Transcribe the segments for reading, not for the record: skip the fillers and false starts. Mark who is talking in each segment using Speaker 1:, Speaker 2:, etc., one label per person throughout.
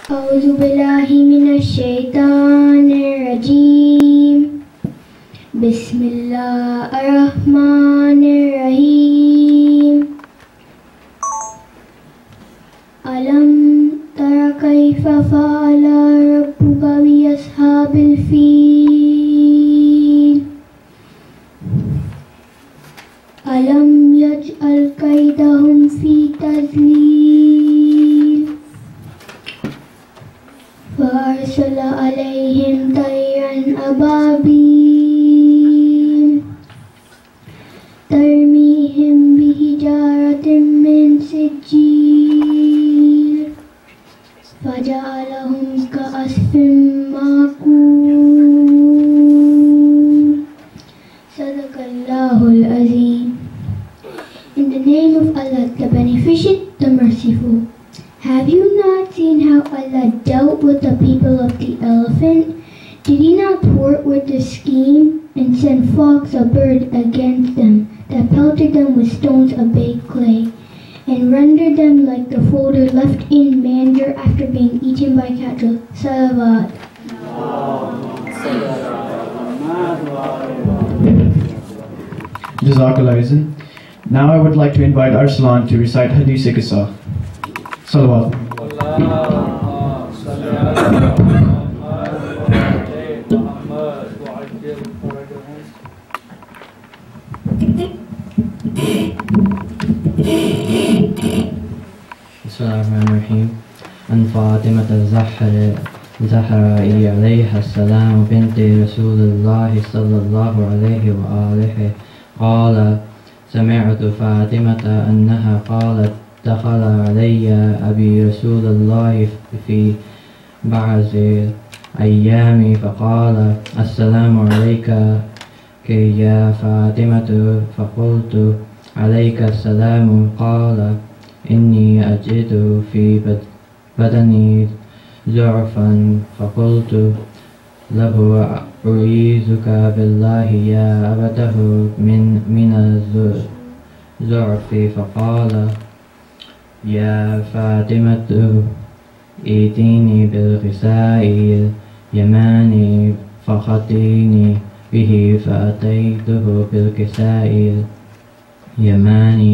Speaker 1: أعوذ بالله من الشيطان الرجيم. بسم الله الرحمن الرحيم. ألم تر كيف فعل ربك بأصحاب الفيل ألم يجعل كيدهم في تضليل فأرسل عليهم طيرا أبابيل ترميهم بحجارة من سجيل فجعلهم كعصف مأكول. صدق الله العظيم. In the name of Allah, the Beneficent, the Merciful. Have you not seen how Allah dealt with the people of the elephant? Did he not thwart with the scheme and send flocks of birds against them that pelted them with stones of baked clay and rendered them like the folder left in manger after being eaten by cattle? Salawat.
Speaker 2: Jazakallah. Now I would like to invite Arsalan to recite Hadith Qissa. Salawat.
Speaker 3: Bismillahirrahmanirrahim. An Fatimah al-Zahra'i alayha as-salam binti Rasulullah sallallahu alayhi wa alihi qala سمعت فاطمة أنها قالت دخل علي أبي رسول الله في بعض أيام فقال السلام عليك يا فاطمة فقلت عليك السلام قال إني أجد في بدني ضعفا فقلت له أعيذك بالله يا أبته من الضعف فقال يا فاطمة ائتيني بالغساء اليماني فخطيني به فأتيته بالغساء اليماني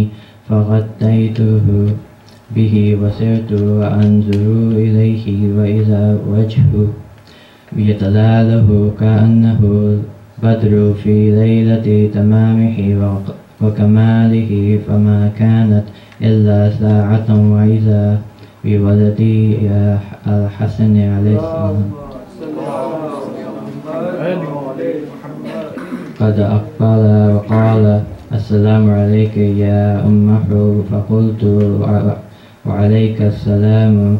Speaker 3: فغطيته به وسرت أنظر إليه وإذا وجهه يتلاله كأنه بدر في ليلة تمامه وكماله فما كانت إلا ساعة وإذا بولدي الحسن عليه السلام قد أقبل وقال السلام عليك يا أمه فقلت وعليك السلام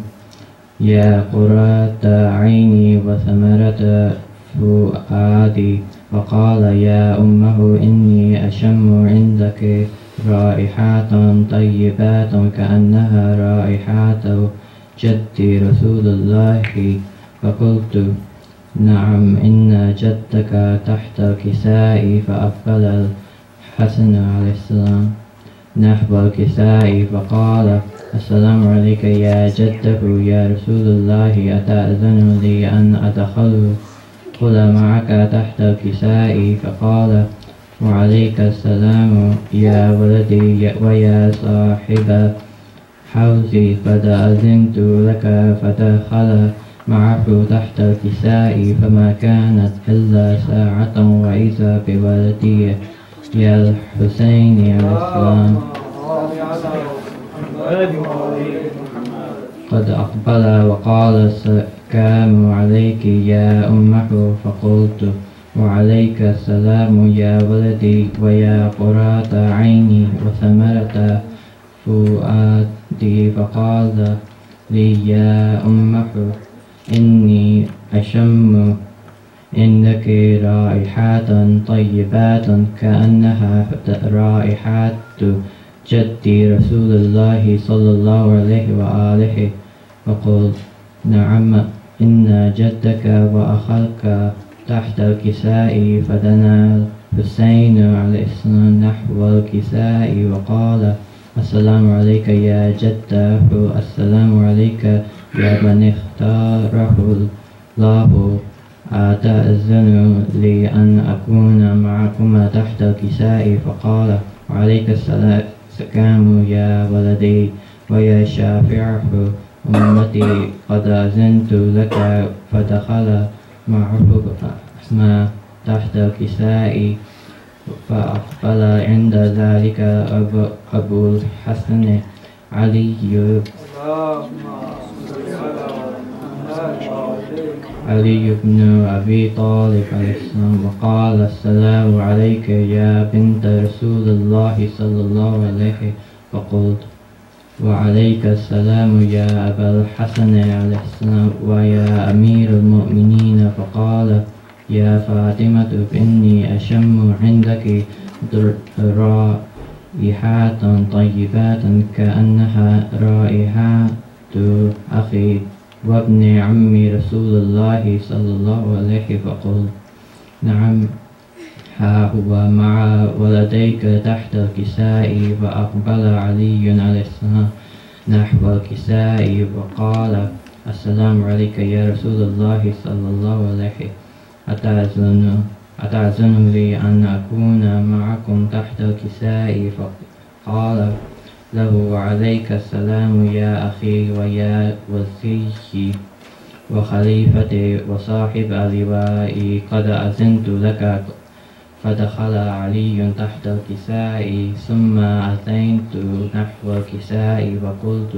Speaker 3: يا قرة عيني وثمرة فؤادي فقال يا أمه إني أشم عندك رائحات طيبات كأنها رائحات جدي رسول الله فقلت نعم إن جدك تحت كسائي فأقبل الحسن عليه السلام نحو الكساء فقال السلام عليك يا جده يا رسول الله أتأذن لي أن أدخل معك تحت الكساء فقال وعليك السلام يا ولدي ويا صاحب حوزي قد أذنت لك فدخل معه تحت الكساء فما كانت إلا ساعة وإذا بولدي يا الحسين عليه السلام قد أقبل وقال السلام عليك يا أمه فقلت وعليك السلام يا ولدي ويا قرة عيني وثمرة فؤادي فقال لي يا أمه إني أشم عندك رائحات طيبات كأنها رائحات جدي رسول الله صلى الله عليه وآله فقلت نعم إن جدك وأخاك تحت الكساء فدنا الحسين عليه السلام نحو الكساء وقال السلام عليك يا جده السلام عليك يا من اختاره الله أتأذن لي أن أكون معكما تحت الكساء؟ فقال عليك السلام يا ولدي ويا شافعه أمتي، قد أذنت لك. فدخل معهما تحت الكساء فأقبل عند ذلك أبو الحسن علي بن أبي طالب عليه السلام، وقال السلام عليك يا بنت رسول الله صلى الله عليه. فقلت وعليك السلام يا أبا الحسن عليه السلام ويا أمير المؤمنين. فقال يا فاطمة إني أشم عندك رائحات طيبات كأنها رائحة أخي وابن عم رسول الله صلى الله عليه. فقلت نعم، ها هو مع ولديك تحت الكساء. فأقبل علي عليه السلام نحو الكساء وقال السلام عليك يا رسول الله صلى الله عليه، أتأذن لي أن أكون معكم تحت الكساء؟ فقال له عليك السلام يا أخي ويا وزيي وخليفتي وصاحب لوائي، قد أذنت لك. فدخل علي تحت الكساء ثم أتيت نحو الكساء وقلت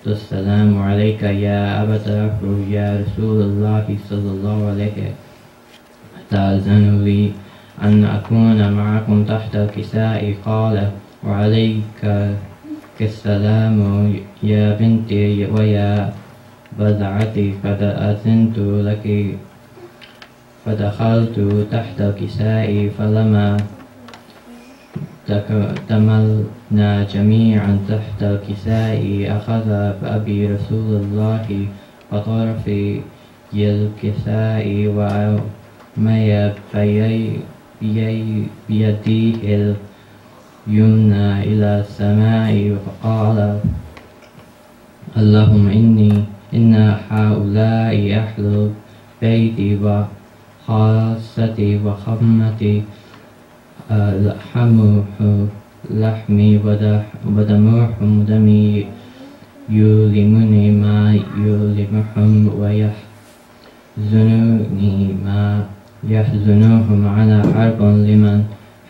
Speaker 3: السلام عليك يا أبتاه يا رسول الله صلى الله عليه، أتأذن لي أن أكون معكم تحت الكساء؟ قال وعليك السلام يا بنتي ويا بضعتي، قد أذنت لك. فدخلت تحت الكساء فلما تملنا جميعا تحت الكساء أخذ بأبي رسول الله بطرفي الكساء وأمي بيده اليمنى إلى السماء فقال اللهم إن هؤلاء أهل بيتي وخاصتي وخمتي، لحمي ودمهم دمي، يؤلمني ما يؤلمهم ويحزنني ما يحزنهم، على حرب لمن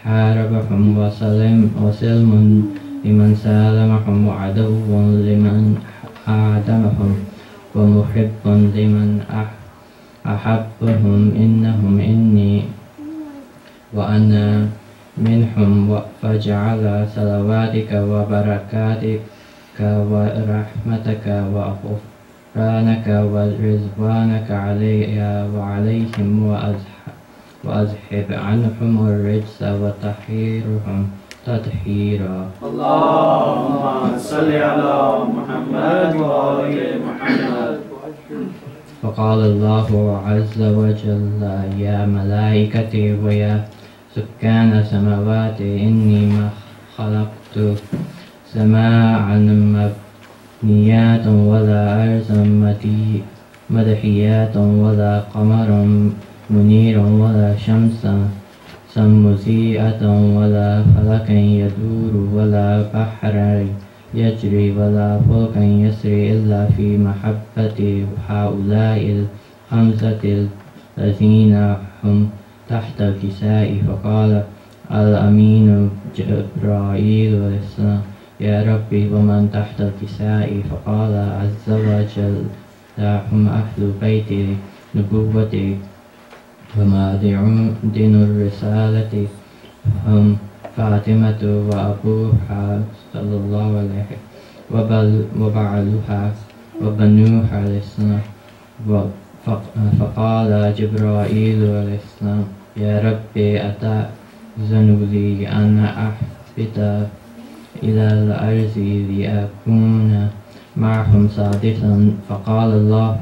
Speaker 3: حاربهم وسلم لمن سالمهم، وعدو لمن عادمهم، ومحب لمن أحبهم، إنهم إني وأنا منهم. فاجعل صلواتك وبركاتك ورحمتك وغفرانك ورضوانك علي وعليهم، وأذهب عنهم الرجس وطهرهم تطهيرا.
Speaker 4: اللهم صل على محمد وآل محمد.
Speaker 3: فقال الله عز وجل يا ملائكتي ويا سكان سماواتي، إني ما خلقت سماء مبنيات ولا أرضا مدحيات ولا قمرا منيرا ولا شمسا مضيئة ولا فلكا يدور ولا بحرا يجري ولا فلكا يسري إلا في محبة هؤلاء الخمسة الذين هم تحت الكساء. فقال الأمين جبرائيل عليه السلام يا ربي ومن تحت الكساء؟ فقال عز وجل هم أهل بيت نبوتي ومعدن الرسالة، هم فاطمة وأبوها صلى الله عليه وبعلها وبنوها عليه السلام. فقال جبرائيل عليه السلام يا ربي أتأذن لي أن أهبط إلى الأرض لأكون معهم سادسا؟ فقال الله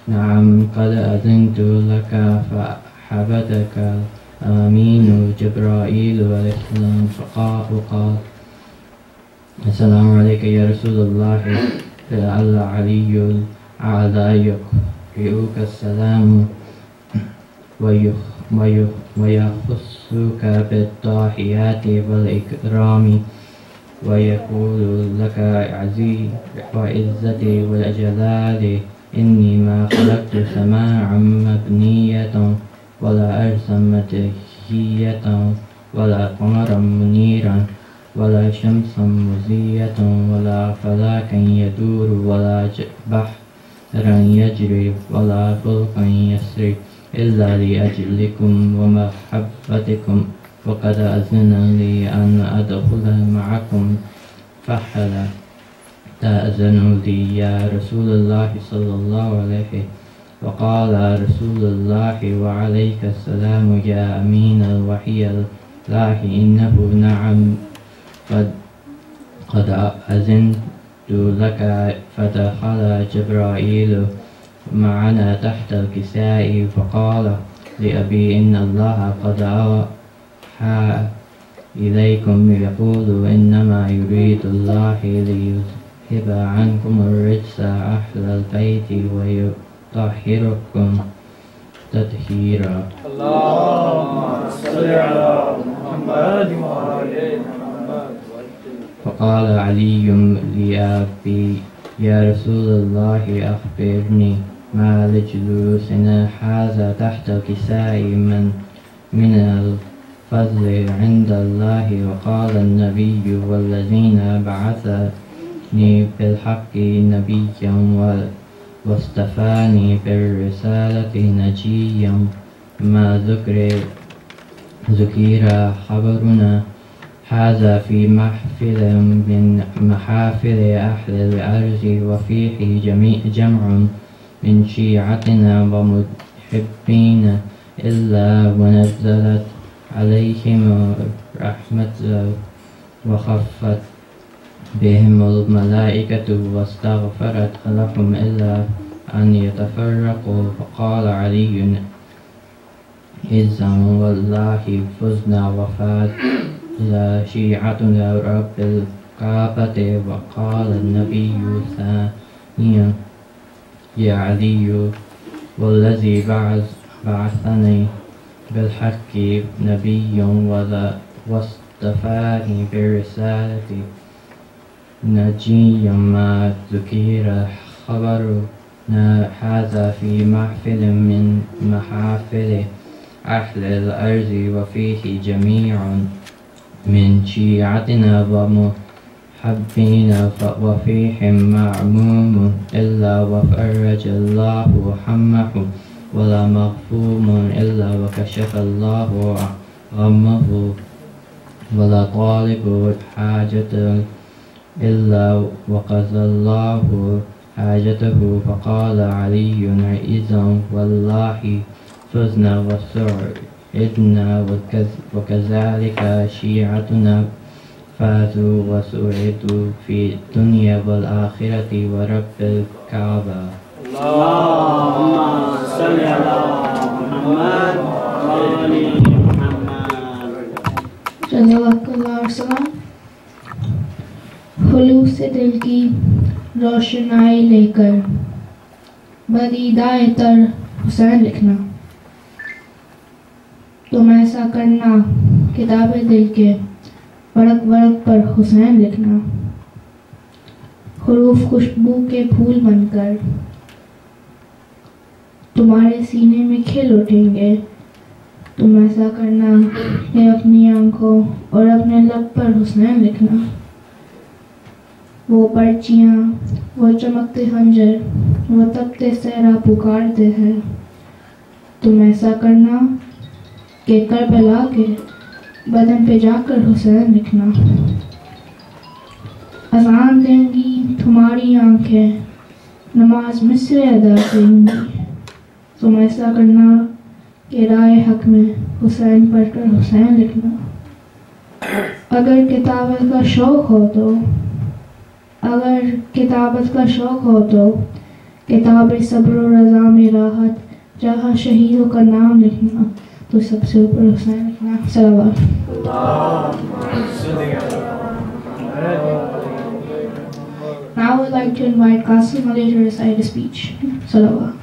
Speaker 3: نعم قد أذنت لك. فحبتك الأمين جبرائيل عليه السلام وقال السلام عليك يا رسول الله لعل علي الأعلى يقرئك السلام ويخصك بالتحيات والإكرام ويقول لك عزي وعزتي والجلال إني ما خلقت سماعا مبنية ولا أرضا مدهية ولا قمرا منيرا ولا شمسا مضية ولا فلاكا يدور ولا بحرا يجري ولا فلكا يسري إلا لأجلكم ومحبتكم وقد أذن لي أن أدخل معكم فهل تأذن لي يا رسول الله صلى الله عليه وقال رسول الله وعليك السلام يا أمين الوحي الله إنه نعم قد أذنت لك فدخل جبرائيل معنا تحت الكساء فقال لأبي إن الله قد أوحى إليكم يقول إنما يريد الله ليذهب عنكم الرجس أهل البيت ويطهركم تطهيرا.
Speaker 4: اللهم صل على محمد وعلى محمد.
Speaker 3: فقال علي لأبي يا رسول الله أخبرني ما لجلوسنا هذا تحت الكساء من الفضل عند الله. وقال النبي والذين بعثني بالحق نبيا واصطفاني بالرسالة نجيا ما ذكر خبرنا هذا في محفل من محافل أهل الأرض وفيه جمع من شيعتنا ومحبين إلا ونزلت عليهم رحمة وخفت بهم الملائكة واستغفرت لهم إلا أن يتفرقوا. فقال علي إذا والله فزنا وفات شيعتنا رب الكعبة. وقال النبي ثانيا يا علي والذي بعثني بالحق نبيا واصطفاني بالرسالة نجيا ما ذكر خبرنا هذا في محفل من محافل أهل الأرض وفيه جميع من شيعتنا ومحبين وفيهم معموم إلا وفرج الله همه ولا مغفوم إلا وكشف الله غمه ولا طالب حاجة إلا وقضى الله حاجته. فقال علي إذا والله فزنا وسعدنا وكذلك شيعتنا فازوا وسعدوا في الدنيا والآخرة ورب الكعبة.
Speaker 4: اللهم صل على محمد وآل محمد.
Speaker 1: جزاکاللہ السلام. خلوص دل کی روشنائی لے کر بدیدائے تر حسین لکھنا. تم ایسا کرنا کتاب دل کے ورق ورق پر حسین لکھنا. حروف خوشبو کے پھول بن کر تمہارے سینے میں کھل اٹھیں گے. تم ایسا کرنا کہ اپنی آنکھوں اور اپنے لب پر حسین لکھنا. وہ پرچیاں، وہ چمکتے خنجر، وہ تپتے صحرا پکارتے ہیں. تم ایسا کرنا کہ کربلا کے بدن پہ جا کر حسین لکھنا. اذان دیں گی تمہاری آنکھیں، نماز مصرے ادا کریں گی. تم ایسا کرنا کہ رائے حق میں حسین پڑھ کر حسین لکھنا. اگر کتابت کا شوق ہو تو کتاب صبر و رضا میں راحت جہاں شہیدوں کا نام لکھنا. تو سب سے اوپر حسین لکھنا. صلوات.
Speaker 4: اللهم صل على محمد.
Speaker 1: Now
Speaker 5: Now I would like to invite Qasim Ali to recite a speech. Salawat.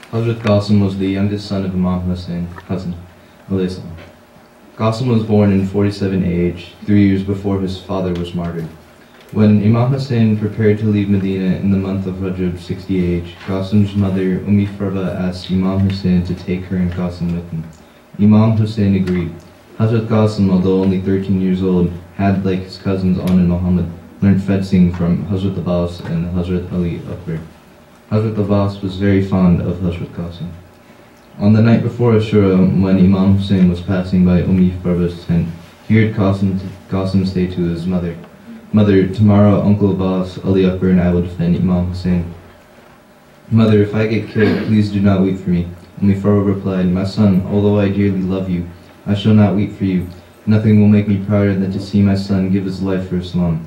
Speaker 6: Hazrat Qasim was the youngest son of Imam Hussnain Ali. Qasim was born in 47 AH, 3 years before his father was martyred. When Imam Hussain prepared to leave Medina in the month of Rajab 60 AH, Qasim's mother Farba asked Imam Hussain to take her and Qasim with him. Imam Hussain agreed. Hazrat Qasim, although only 13 years old, had, like his cousins On and Muhammad, learned fencing from Hazrat Abbas and Hazrat Ali Akbar. Hazrat Abbas was very fond of Hazrat Qasim. On the night before Ashura, when Imam Hussain was passing by Farba's tent, he heard Qasim say to his mother, "Mother, tomorrow Uncle Abbas, Ali Akbar and I will defend Imam Hussain." "Mother, if I get killed, please do not weep for me." Farba replied, "My son, although I dearly love you, I shall not weep for you. Nothing will make me prouder than to see my son give his life for Islam."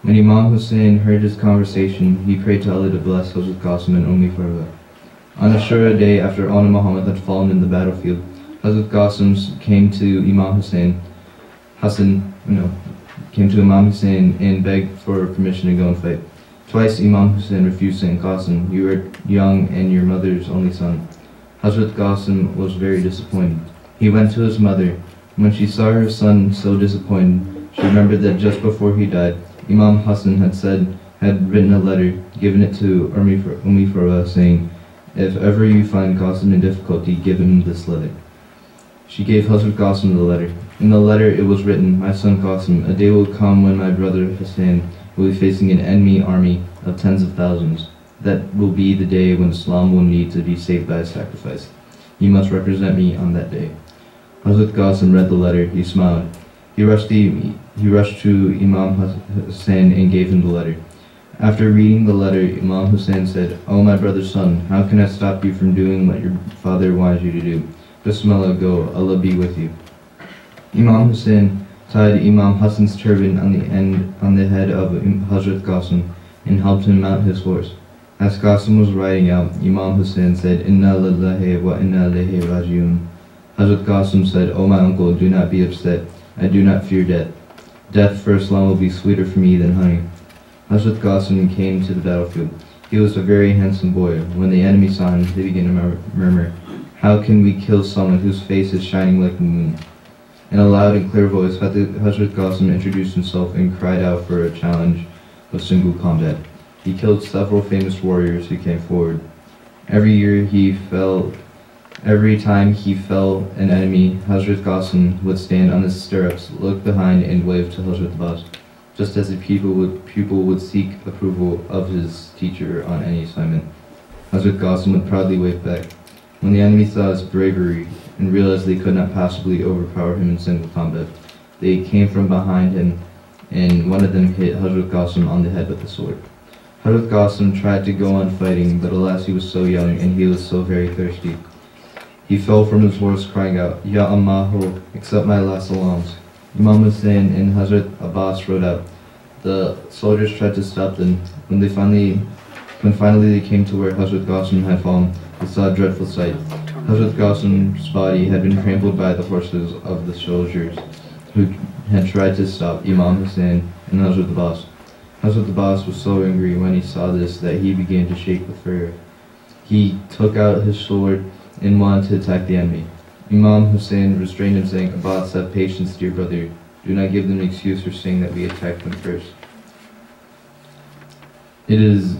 Speaker 6: When Imam Hussain heard his conversation, he prayed to Allah to bless Hazrat Qasim and Farba. On Ashura day, after Anna Muhammad had fallen in the battlefield, Hazrat Qasim came to Imam Hussain and begged for permission to go and fight. Twice Imam Hussain refused, saying, "Qasim, you are young and your mother's only son." Hazrat Qasim was very disappointed. He went to his mother. When she saw her son so disappointed, she remembered that just before he died, Imam Hassan had written a letter, given it to Farba, saying, "If ever you find Qasim in difficulty, give him this letter." She gave Hazrat Qasim the letter. In the letter it was written, "My son Qasim, a day will come when my brother Hussain will be facing an enemy army of tens of thousands. That will be the day when Islam will need to be saved by a sacrifice. You must represent me on that day." Hazrat Qasim read the letter. He smiled. He rushed to Imam Hussain and gave him the letter. After reading the letter, Imam Hussain said, "Oh my brother's son, how can I stop you from doing what your father wanted you to do? Bismillah, go, Allah be with you." Imam Hussain tied Imam Hassan's turban on the head of Hazrat Qasim and helped him mount his horse. As Qasim was riding out, Imam Hussain said, "Inna lillahi wa inna ilayhi rajiun." Hazrat Qasim said, "Oh my uncle, do not be upset. I do not fear death. Death for Islam will be sweeter for me than honey." Hazrat Qasim came to the battlefield. He was a very handsome boy. When the enemy saw him, they began to murmur, "How can we kill someone whose face is shining like the moon?" In a loud and clear voice, Hazrat Qasim introduced himself and cried out for a challenge of single combat. He killed several famous warriors who came forward. Every time he fell an enemy, Hazrat Qasim would stand on his stirrups, look behind, and wave to Hazrat Abbas, just as a pupil would seek approval of his teacher on any assignment. Hazrat Qasim would proudly wave back. When the enemy saw his bravery and realized they could not possibly overpower him in single combat, they came from behind him, and one of them hit Hazrat Qasim on the head with a sword. Hazrat Qasim tried to go on fighting, but alas, he was so young and he was so very thirsty. He fell from his horse, crying out, "Ya Ammahu, accept my last salams." Imam Hussain and Hazrat Abbas rode out. The soldiers tried to stop them. When finally they came to where Hazrat Qasim had fallen, they saw a dreadful sight. Hazrat Qasim's body had been trampled by the horses of the soldiers who had tried to stop Imam Hussain and Hazrat Abbas. Hazrat Abbas was so angry when he saw this that he began to shake with fear. He took out his sword and wanted to attack the enemy. Imam Hussain restrained him, saying, "Abbas, have patience, dear brother. Do not give them an excuse for saying that we attacked them first." It is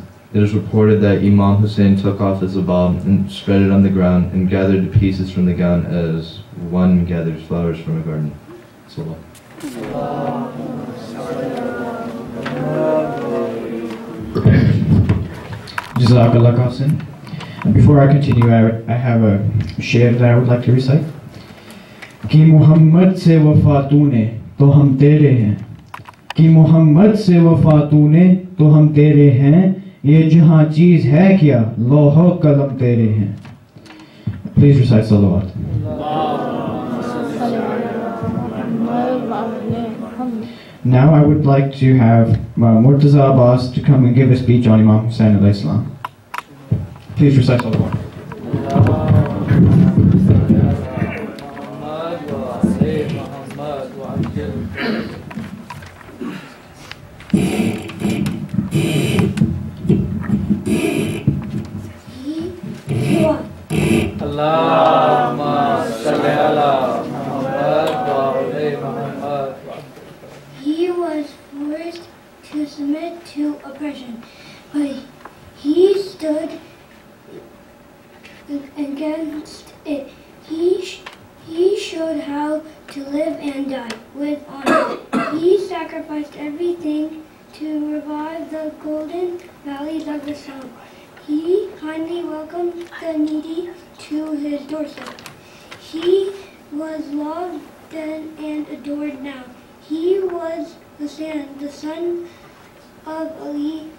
Speaker 6: reported that Imam Hussain took off his abab and spread it on the ground and gathered the pieces from the gown as one gathers flowers from a garden. Salah.
Speaker 2: Jazakallah Qasim. And before I continue, I have a share that I would like to recite. कि मोहम्मद से वफा तूने तो हम तेरे हैं, कि मोहम्मद से वफा तूने तो हम तेरे हैं, ये जहाँ चीज़ है क्या लौह कलम तेरे हैं. Please recite salawat. Now I would like to have Murtaza Abbas to come and give a speech on Imam Hussnain Ali. Please recite Salawat.
Speaker 1: He was forced to submit to oppression, but he stood against it. He showed how to live and die with honor. He sacrificed everything to revive the golden valleys of Islam. He kindly welcomed the needy to his doorstep. He was loved then and adored now. He was Hussnain, the son of Ali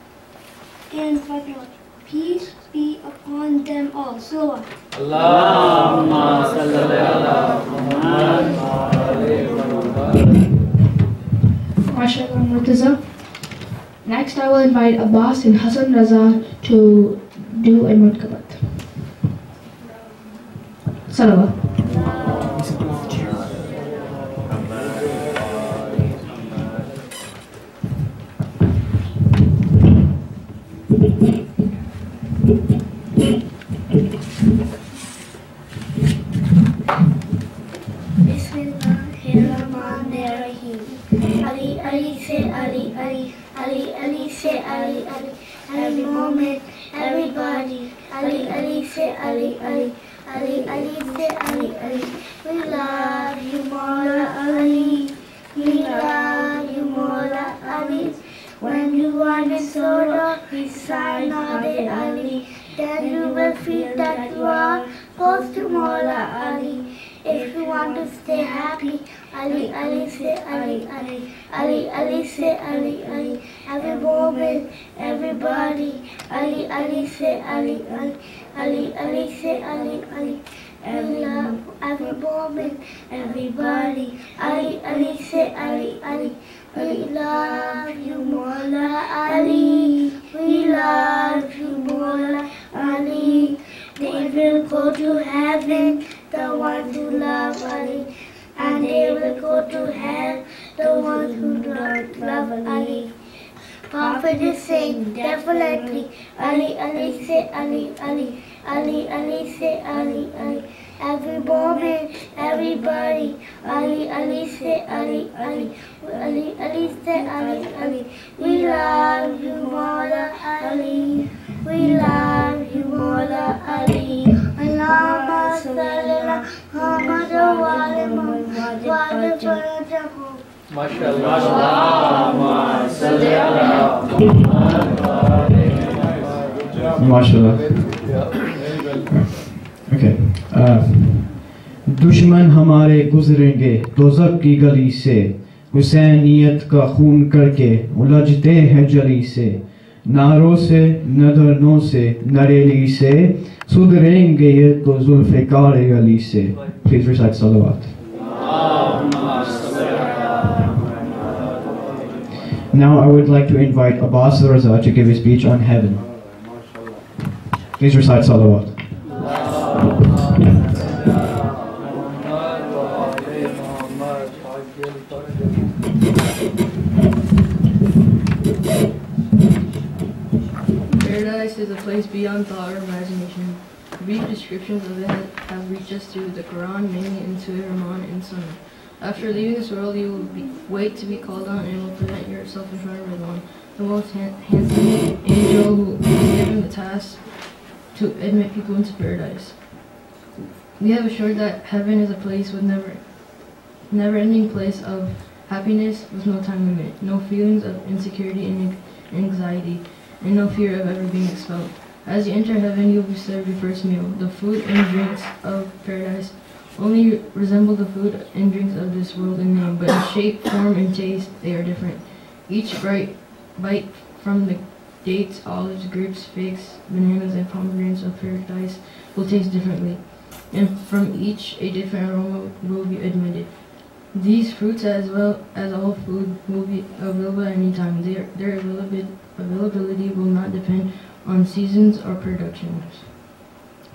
Speaker 1: and Fatima. Peace be upon them all. Salawat.
Speaker 4: Allahumma salli ala Muhammad wa ali Muhammad.
Speaker 5: MashaAllah, Murtaza. Next, I will invite Abbas and Hassan Raza to do a murkabat. Salawat.
Speaker 1: Bismillahirrahmanirrahim. Ali, Ali, say Ali, Ali. Ali, Ali, say Ali, Ali. Every moment, everybody. Ali, Ali, say Ali, Ali. Ali, Ali, say Ali, Ali. We love you, Mawla Ali. We love you, Mawla Ali. When you are in sorrow, we sign Ali. Then you will feel that you are close to Mawla Ali. If you want to stay happy, Ali, Ali, say Ali, Ali. Ali, Ali, say Ali, Ali. Every moment, everybody. Ali, Ali, say Ali, Ali. Ali, Ali, say Ali, Ali. Every love, every moment, everybody. Ali, Ali, say Ali, Ali. We love you, Mawla Ali. We love you, Mawla Ali. They will go to heaven, the ones who love Ali. And they will go to hell, the ones who don't love Ali. Prophet is saying, definitely, Ali, Ali, say Ali, Ali. Ali, Ali, say Ali, Ali. Every moment, everybody. Ali, Ali, say Ali, Ali. Ali, Ali, say Ali, Ali. We love you, Mawla Ali. We love you, Mawla Ali. Allahumma salli ala Muhammad wa ali Muhammad wa ali Muhammad.
Speaker 4: Allahumma salli ala Muhammad wa ali Muhammad.
Speaker 2: MashaAllah. Okay. दुश्मन हमारे गुजरेंगे दोज़ख की गली से, हुसैनियत का खून करके उलझते हैं जली से, नारों से नदरनों से नरेली से, सुधरेंगे ये तो जुल्फ़िकार अली से. Please recite salawat. Now I would like to invite Abbas Raza to give his speech on heaven. Please recite salawat.
Speaker 7: Paradise is a place beyond thought or imagination. Brief descriptions of it have reached us through the Quran, mainly in Surah Rahman and Sunnah. After leaving this world, you will wait to be called on and will present yourself in front of Ridwan, the most handsome angel who is given the task to admit people into paradise. We have assured that heaven is a place with never-ending place of happiness with no time limit, no feelings of insecurity and anxiety, and no fear of ever being expelled. As you enter heaven, you will be served your first meal. The food and drinks of paradise only resemble the food and drinks of this world in name, but in shape, form, and taste they are different. Each bright bite from the dates, olives, grapes, figs, bananas, and pomegranates of paradise will taste differently, and from each a different aroma will be admitted. These fruits, as well as all food, will be available at any time. Their availability will not depend on seasons or productions.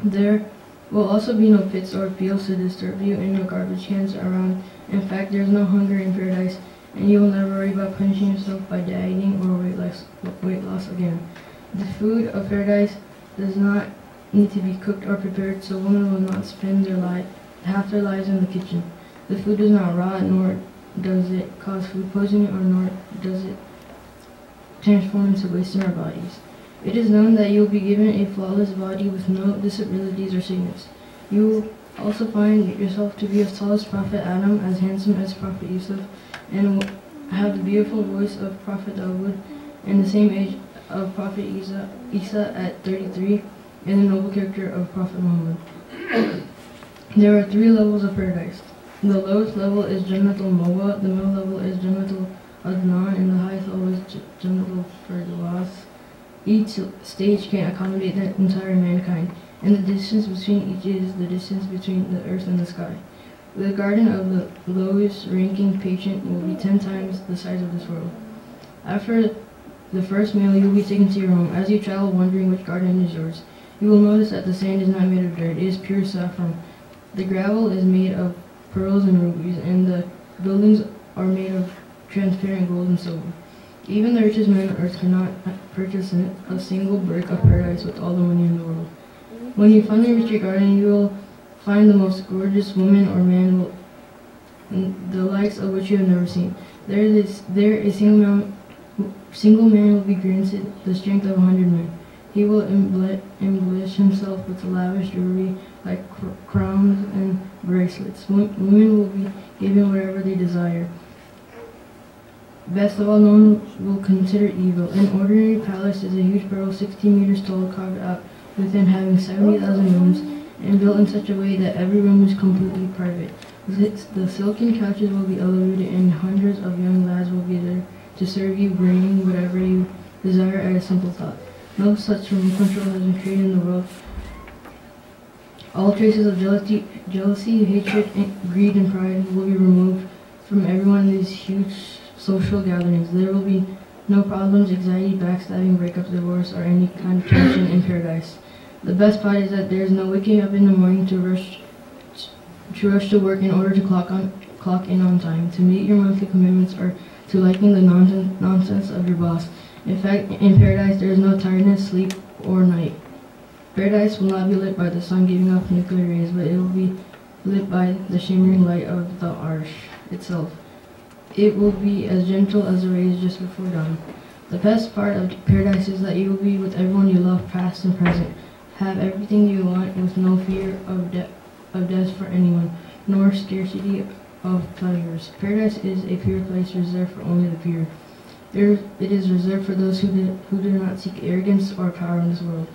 Speaker 7: There will also be no pits or fields to disturb you and no garbage cans around. In fact, there is no hunger in paradise, and you will never worry about punishing yourself by dieting or weight loss again. The food of paradise does not need to be cooked or prepared, so women will not spend half their lives in the kitchen. The food does not rot, nor does it cause food poisoning, or nor does it transform into waste in our bodies. It is known that you will be given a flawless body with no disabilities or sickness. You will also find yourself to be as tall as Prophet Adam, as handsome as Prophet Yusuf, and will have the beautiful voice of Prophet Dawood, and the same age of Prophet Isa at 33, and the noble character of Prophet Muhammad. There are 3 levels of paradise. The lowest level is Jannatul Mawa, the middle level is Jannatul Adnan, and the highest level is Jannatul Firdaus. Each stage can accommodate the entire mankind, and the distance between each is the distance between the earth and the sky. The garden of the lowest ranking patient will be 10 times the size of this world. After the first meal, you will be taken to your home. As you travel, wondering which garden is yours, you will notice that the sand is not made of dirt, it is pure saffron. The gravel is made of pearls and rubies, and the buildings are made of transparent gold and silver. Even the richest man on earth cannot purchase a single brick of paradise with all the money in the world. When you finally reach your garden, you will find the most gorgeous woman or man, the likes of which you have never seen. There a single man will be granted the strength of 100 men. He will embellish himself with lavish jewelry like crowns and bracelets. Women will be given whatever they desire. Best of all, no one will consider evil. An ordinary palace is a huge barrel 16 meters tall, carved out within, having 70,000 rooms, and built in such a way that every room is completely private. The silken couches will be elevated, and hundreds of young lads will be there to serve you, bringing whatever you desire at a simple thought. No such remote control has been created in the world. All traces of jealousy, hatred, greed, and pride will be removed from everyone in these huge social gatherings. There will be no problems, anxiety, backstabbing, breakups, divorce, or any kind of tension in paradise. The best part is that there is no waking up in the morning to rush to work in order to clock in on time, to meet your monthly commitments, or to liking the nonsense of your boss. In fact, in paradise there is no tiredness, sleep, or night. Paradise will not be lit by the sun giving off nuclear rays, but it will be lit by the shimmering light of the Arsh itself. It will be as gentle as the rays just before dawn. The best part of paradise is that you will be with everyone you love, past and present. Have everything you want with no fear of death for anyone, nor scarcity of pleasures. Paradise is a pure place reserved for only the pure. It is reserved for those who do not seek arrogance or power in this world,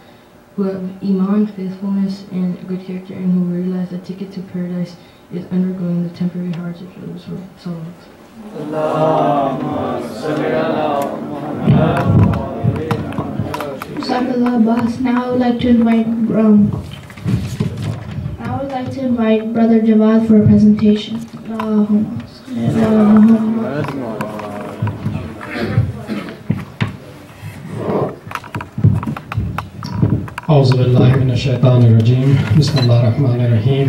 Speaker 7: who have iman, faithfulness, and good character, and who realize the ticket to paradise is undergoing the temporary hardships of this world. Salawat.
Speaker 5: Jazakallah Abbas. Now I would like to invite Brother Jawad for a presentation. Allahumma salli ala Muhammad.
Speaker 8: A'udhu billahi minash shaitanir rajim. Bismillahir rahmanir rahim.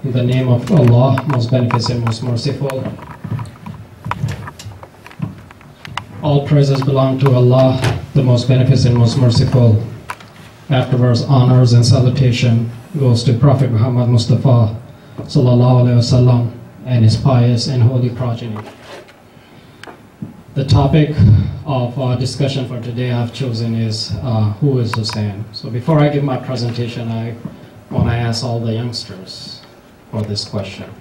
Speaker 8: In the name of Allah, most beneficent, most merciful. All praises belong to Allah, the most beneficent, most merciful. Afterwards, honors and salutation goes to Prophet Muhammad Mustafa sallallahu alaihi wasallam and his pious and holy progeny. The topic of our discussion for today I've chosen is who is Hussnain? So before I give my presentation, I want to ask all the youngsters for this question.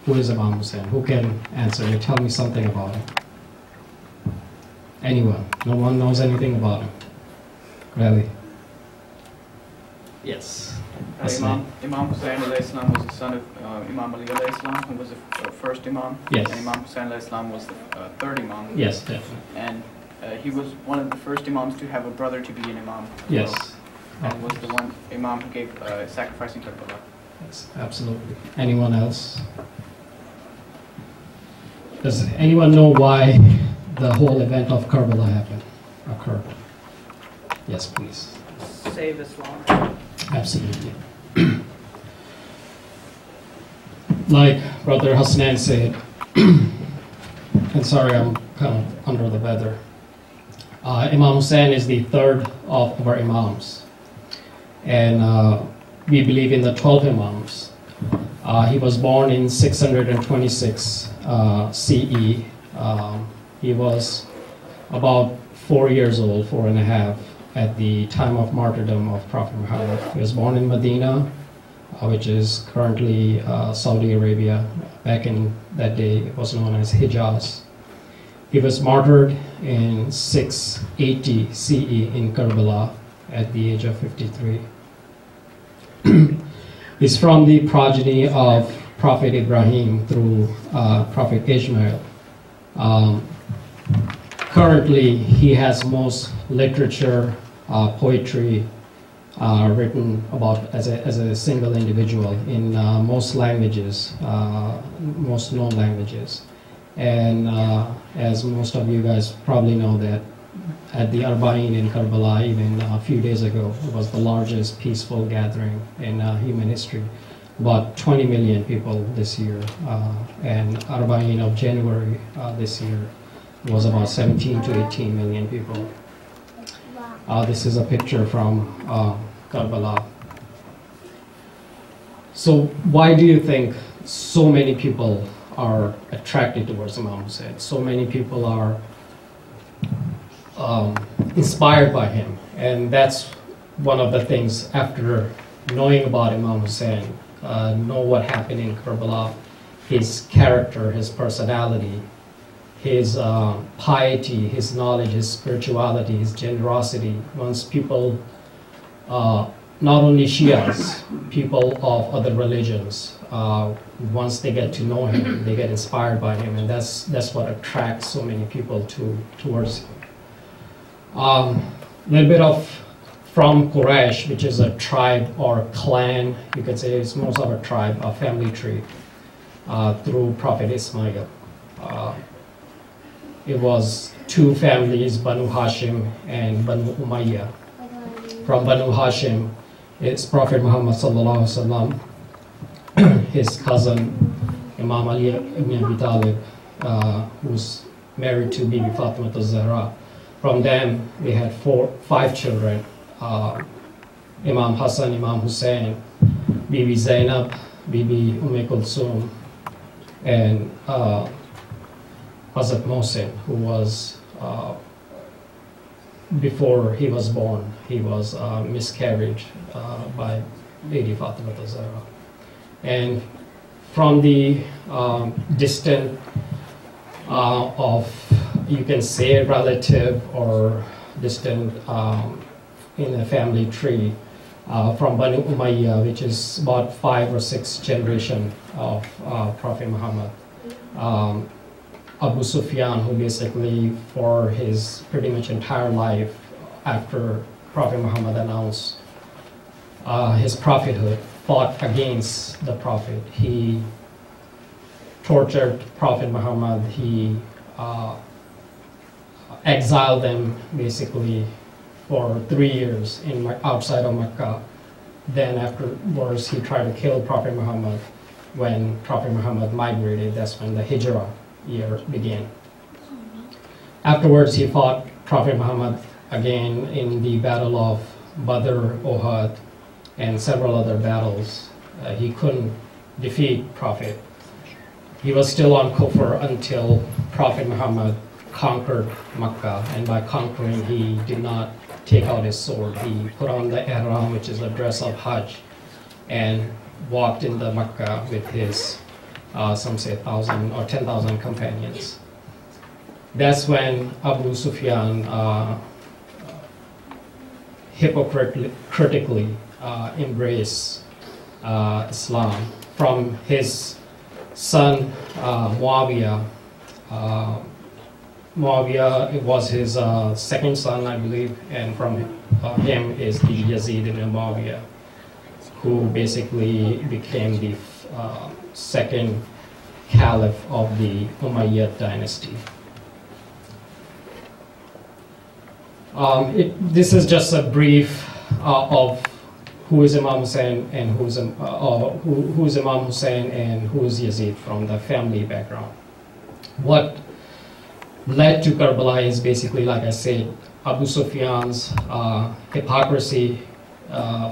Speaker 8: Who is Imam Hussnain? Who can answer me? Tell me something about him. Anyone? No one knows anything about him? Really? Yes.
Speaker 9: Imam Hussnain alayhi salam was the son of Imam Ali alayhi salam, who was the first Imam.
Speaker 8: Yes.
Speaker 9: And Imam Hussnain alayhi salam was the third Imam.
Speaker 8: Yes, definitely.
Speaker 9: And he was one of the first Imams to have a brother to be an Imam.
Speaker 8: Yes.
Speaker 9: Well. And was the one Imam who gave sacrificing Karbala.
Speaker 8: Yes, absolutely. Anyone else? Does anyone know why the whole event of Karbala occurred? Yes, please.
Speaker 9: Save Islam.
Speaker 8: Absolutely. Like Brother Hussnain said, and sorry, I'm kind of under the weather. Imam Hussain is the third of our Imams. And we believe in the 12 Imams. He was born in 626 CE. He was about 4 years old, 4.5, at the time of martyrdom of Prophet Muhammad. He was born in Medina, which is currently Saudi Arabia. Back in that day, it was known as Hijaz. He was martyred in 680 CE in Karbala at the age of 53. He's from the progeny of Prophet Ibrahim through Prophet Ishmael. Currently, he has most literature, poetry written about as a single individual in most languages, most known languages. And as most of you guys probably know, that at the Arba'in in Karbala, even a few days ago, it was the largest peaceful gathering in human history. About 20 million people this year, and Arba'in of January this year was about 17 to 18 million people. This is a picture from Karbala. So why do you think so many people are attracted towards Imam Hussain? So many people are inspired by him, and that's one of the things after knowing about Imam Hussain, know what happened in Karbala, his character, his personality, his piety, his knowledge, his spirituality, his generosity. Once people, not only Shias, people of other religions, once they get to know him, they get inspired by him, and that's what attracts so many people towards him. A little bit of from Quraysh, which is a tribe or clan, you could say it's most of a tribe, a family tree, through Prophet Ismail. It was two families, Banu Hashim and Banu Umayyah. From Banu Hashim, it's Prophet Muhammad sallallahu alaihi wasallam, his cousin Imam Ali ibn Abi Talib, who's married to Bibi Fatima al-Zahra. From them, they had 5 children, Imam Hassan, Imam Hussain, Bibi Zainab, Bibi Kulthum, and Hazrat Mohsin, who was, before he was born, he was miscarried by Lady Fatima al-Zahra. And from the distant of, you can say, relative or distant in a family tree, from Banu Umayyah, which is about 5 or 6 generations of Prophet Muhammad. Abu Sufyan, who basically for his pretty much entire life after Prophet Muhammad announced his prophethood, fought against the Prophet. He tortured Prophet Muhammad. He exiled them basically for 3 years outside of Mecca. Then afterwards he tried to kill Prophet Muhammad. When Prophet Muhammad migrated, that's when the Hijrah year began. Afterwards he fought Prophet Muhammad again in the battle of Badr, Uhud, and several other battles. He couldn't defeat Prophet. He was still on Kufr until Prophet Muhammad conquered Makkah, and by conquering he did not take out his sword. He put on the ihram, which is a dress of Hajj, and walked in the Makkah with his some say 1,000 or 10,000 companions. That's when Abu Sufyan hypocritically embraced Islam from his son Muawiyah. Muawiyah, it was his second son, I believe, and from him is the Yazid ibn Muawiyah, who basically became the second caliph of the Umayyad dynasty. This is just a brief of who is Imam Hussein and who is Imam Hussein and who is Yazid from the family background. What led to Karbala is basically, like I said, Abu Sufyan's hypocrisy,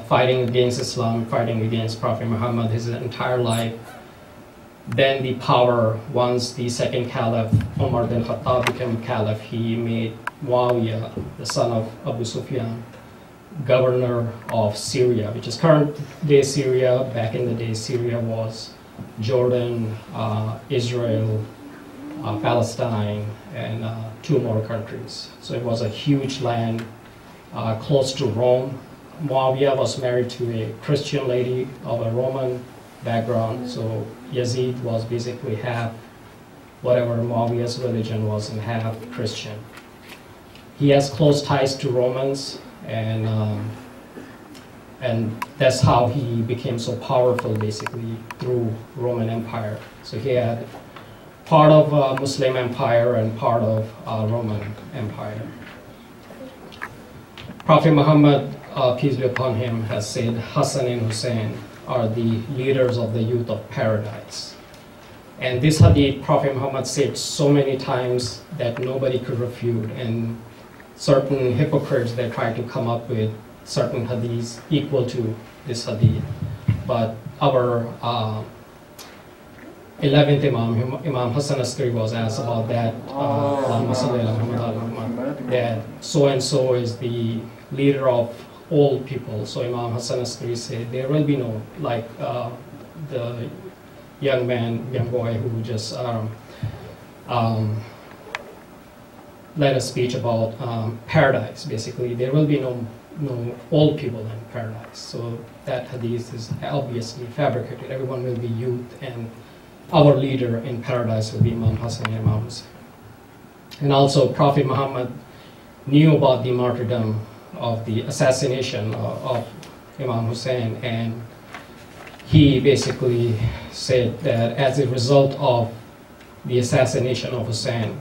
Speaker 8: fighting against Islam, fighting against Prophet Muhammad his entire life. Then the power, once the second caliph, Umar bin Khattab, became caliph, he made Muawiyah, the son of Abu Sufyan, governor of Syria, which is current day Syria. Back in the day, Syria was Jordan, Israel, Palestine, and 2 more countries. So it was a huge land close to Rome. Muawiyah was married to a Christian lady of a Roman background, so Yazid was basically half whatever Muawiyah's religion was and half Christian. He has close ties to Romans, and that's how he became so powerful, basically through Roman Empire. So he had part of Muslim Empire and part of Roman Empire. Prophet Muhammad, peace be upon him, has said Hassan and Hussein are the leaders of the youth of paradise. And this hadith Prophet Muhammad said so many times that nobody could refute, and certain hypocrites they try to come up with certain hadiths equal to this hadith. But our 11th Imam, Imam Hassan Askari, was asked about that, that so-and-so is the leader of all people. So Imam Hassan Askari said, there will be no, like the young boy who just led a speech about paradise. Basically, there will be no old people in paradise. So that hadith is obviously fabricated. Everyone will be youth, and our leader in paradise will be Imam Hassan and Imam Hussein. And also, Prophet Muhammad knew about the martyrdom of the assassination of Imam Hussein, and he basically said that as a result of the assassination of Hussein,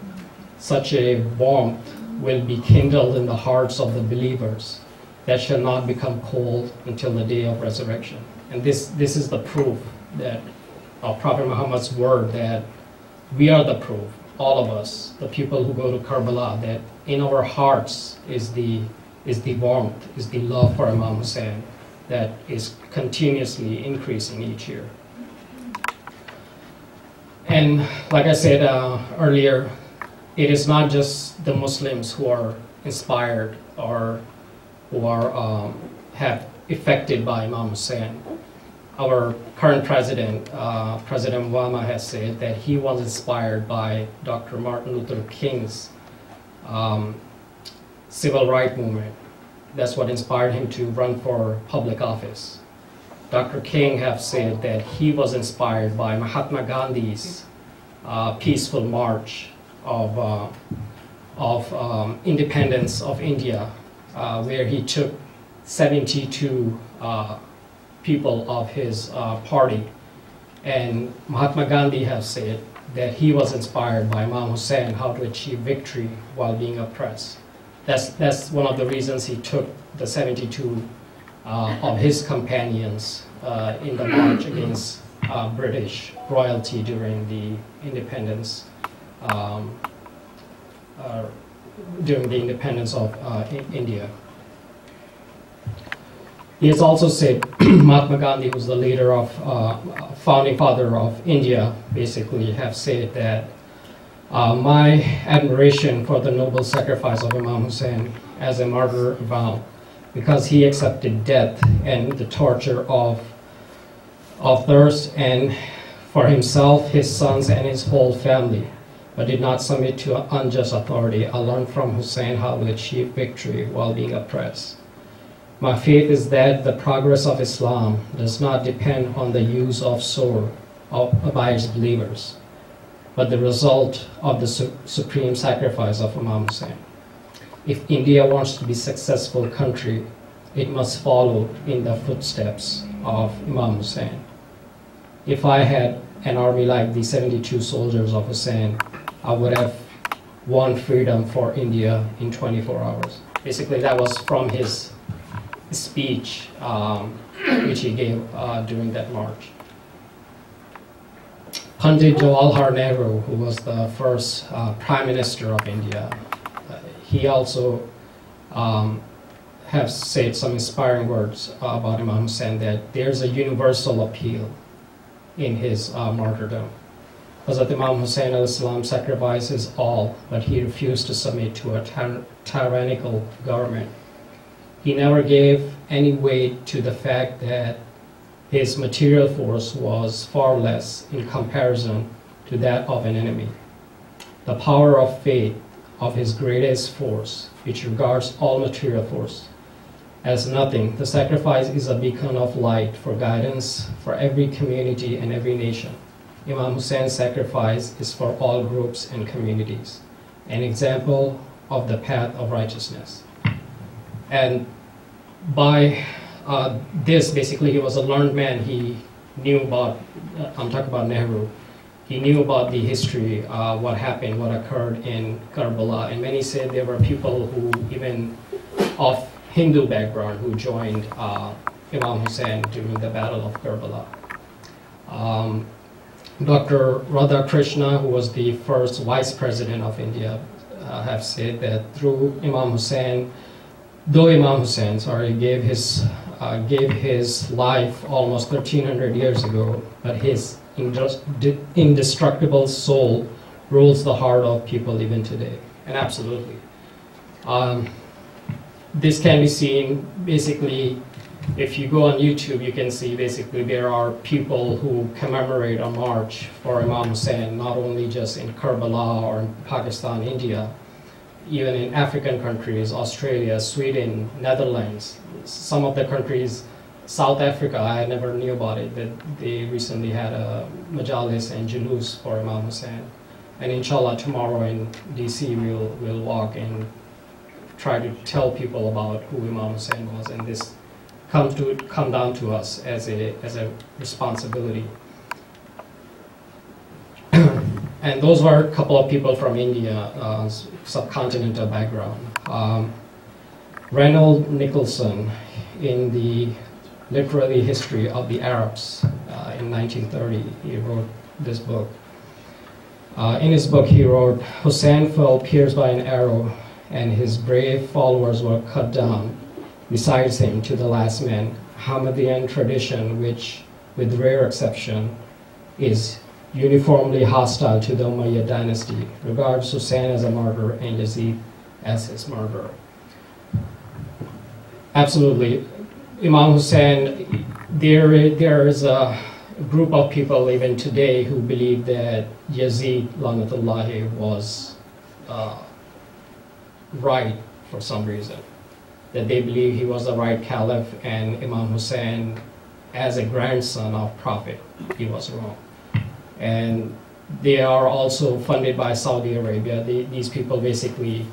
Speaker 8: such a warmth will be kindled in the hearts of the believers that shall not become cold until the day of resurrection. And this is the proof that of Prophet Muhammad's word, that we are the proof, all of us, the people who go to Karbala, that in our hearts is the warmth, is the love for Imam Hussein that is continuously increasing each year. And like I said earlier, it is not just the Muslims who are inspired or who are affected by Imam Hussein. Our current president, President Obama, has said that he was inspired by Dr. Martin Luther King's civil rights movement. That's what inspired him to run for public office. Dr. King have said that he was inspired by Mahatma Gandhi's peaceful march of independence of India, where he took 72 people of his party. And Mahatma Gandhi has said that he was inspired by Imam Hussein how to achieve victory while being oppressed. That's one of the reasons he took the 72 of his companions in the march against British royalty during the independence of India. He has also said, Mahatma Gandhi, who's the leader of, founding father of India, basically have said that my admiration for the noble sacrifice of Imam Hussein as a martyr vow, because he accepted death and the torture of thirst and for himself, his sons, and his whole family, but did not submit to unjust authority. I learned from Hussein how to achieve victory while being oppressed. My faith is that the progress of Islam does not depend on the use of sword by its believers, but the result of the supreme sacrifice of Imam Hussein. If India wants to be a successful country, it must follow in the footsteps of Imam Hussein. If I had an army like the 72 soldiers of Hussein would have won freedom for India in 24 hours. Basically, that was from his speech, which he gave during that march. Pandit Jawaharlal Nehru, who was the first Prime Minister of India, he also have said some inspiring words about Imam Hussein, that there's a universal appeal in his martyrdom. Hazrat Imam Hussnain Ali sacrificed his all, but he refused to submit to a tyrannical government. He never gave any weight to the fact that his material force was far less in comparison to that of an enemy. The power of faith of his greatest force, which regards all material force as nothing. The sacrifice is a beacon of light for guidance for every community and every nation. Imam Hussein's sacrifice is for all groups and communities, an example of the path of righteousness. And by this, basically, he was a learned man. He knew about, I'm talking about Nehru, he knew about the history, what happened, what occurred in Karbala. And many said there were people who, even of Hindu background, who joined Imam Hussein during the Battle of Karbala. Dr. Radhakrishna, who was the first vice president of India, have said that through Imam Hussein, though Imam Hussein, gave his life almost 1300 years ago, but his indestructible soul rules the heart of people even today. And absolutely. This can be seen basically, if you go on YouTube, you can see basically there are people who commemorate a march for Imam Hussein, not only just in Karbala or in Pakistan, India, even in African countries, Australia, Sweden, Netherlands, some of the countries, South Africa, I never knew about it, but they recently had a Majlis and Julus for Imam Hussein. And inshallah, tomorrow in DC, we'll walk and try to tell people about who Imam Hussein was, and this come down to us as a responsibility. And those were a couple of people from India, subcontinental background. Reynold Nicholson, in the literary history of the Arabs in 1930, he wrote this book. In his book, he wrote, Hussein fell pierced by an arrow, and his brave followers were cut down besides him to the last man. Ahmadiyyan tradition, which, with rare exception, is uniformly hostile to the Umayyad dynasty, regards Hussein as a martyr and Yazid as his murderer. Absolutely. Imam Hussein, there is a group of people even today who believe that Yazid, Lanatullahi, was right for some reason. That they believe he was the right caliph, and Imam Hussein, as a grandson of Prophet, he was wrong. And they are also funded by Saudi Arabia. These people basically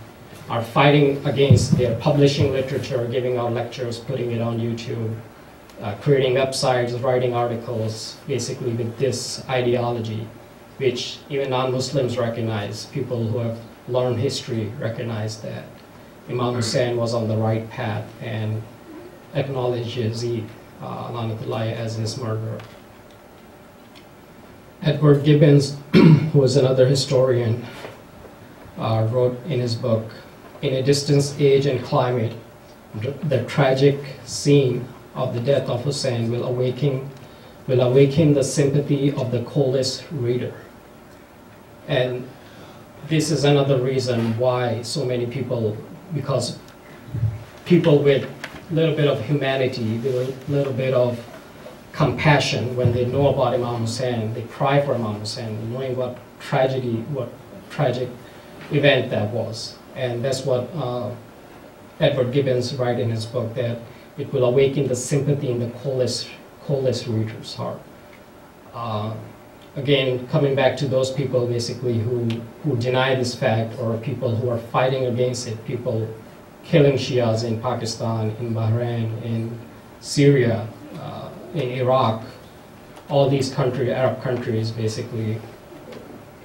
Speaker 8: are fighting against their publishing literature, giving out lectures, putting it on YouTube, creating websites, writing articles, basically with this ideology, which even non-Muslims recognize. People who have learned history recognize that Imam Hussein was on the right path and acknowledge Yazid, as his murderer. Edward Gibbons, who is another historian, wrote in his book, in a distant age and climate, the tragic scene of the death of Hussein will awaken the sympathy of the coldest reader. And this is another reason why so many people, because people with a little bit of humanity, a little bit of compassion, when they know about Imam Hussein, they cry for Imam Hussein, knowing what tragic event that was. And that's what Edward Gibbons writes in his book, that it will awaken the sympathy in the coldest reader's heart. Again, coming back to those people basically who deny this fact, or people who are fighting against it, people killing Shias in Pakistan, in Bahrain, in Syria, in Iraq, all these Arab countries, basically,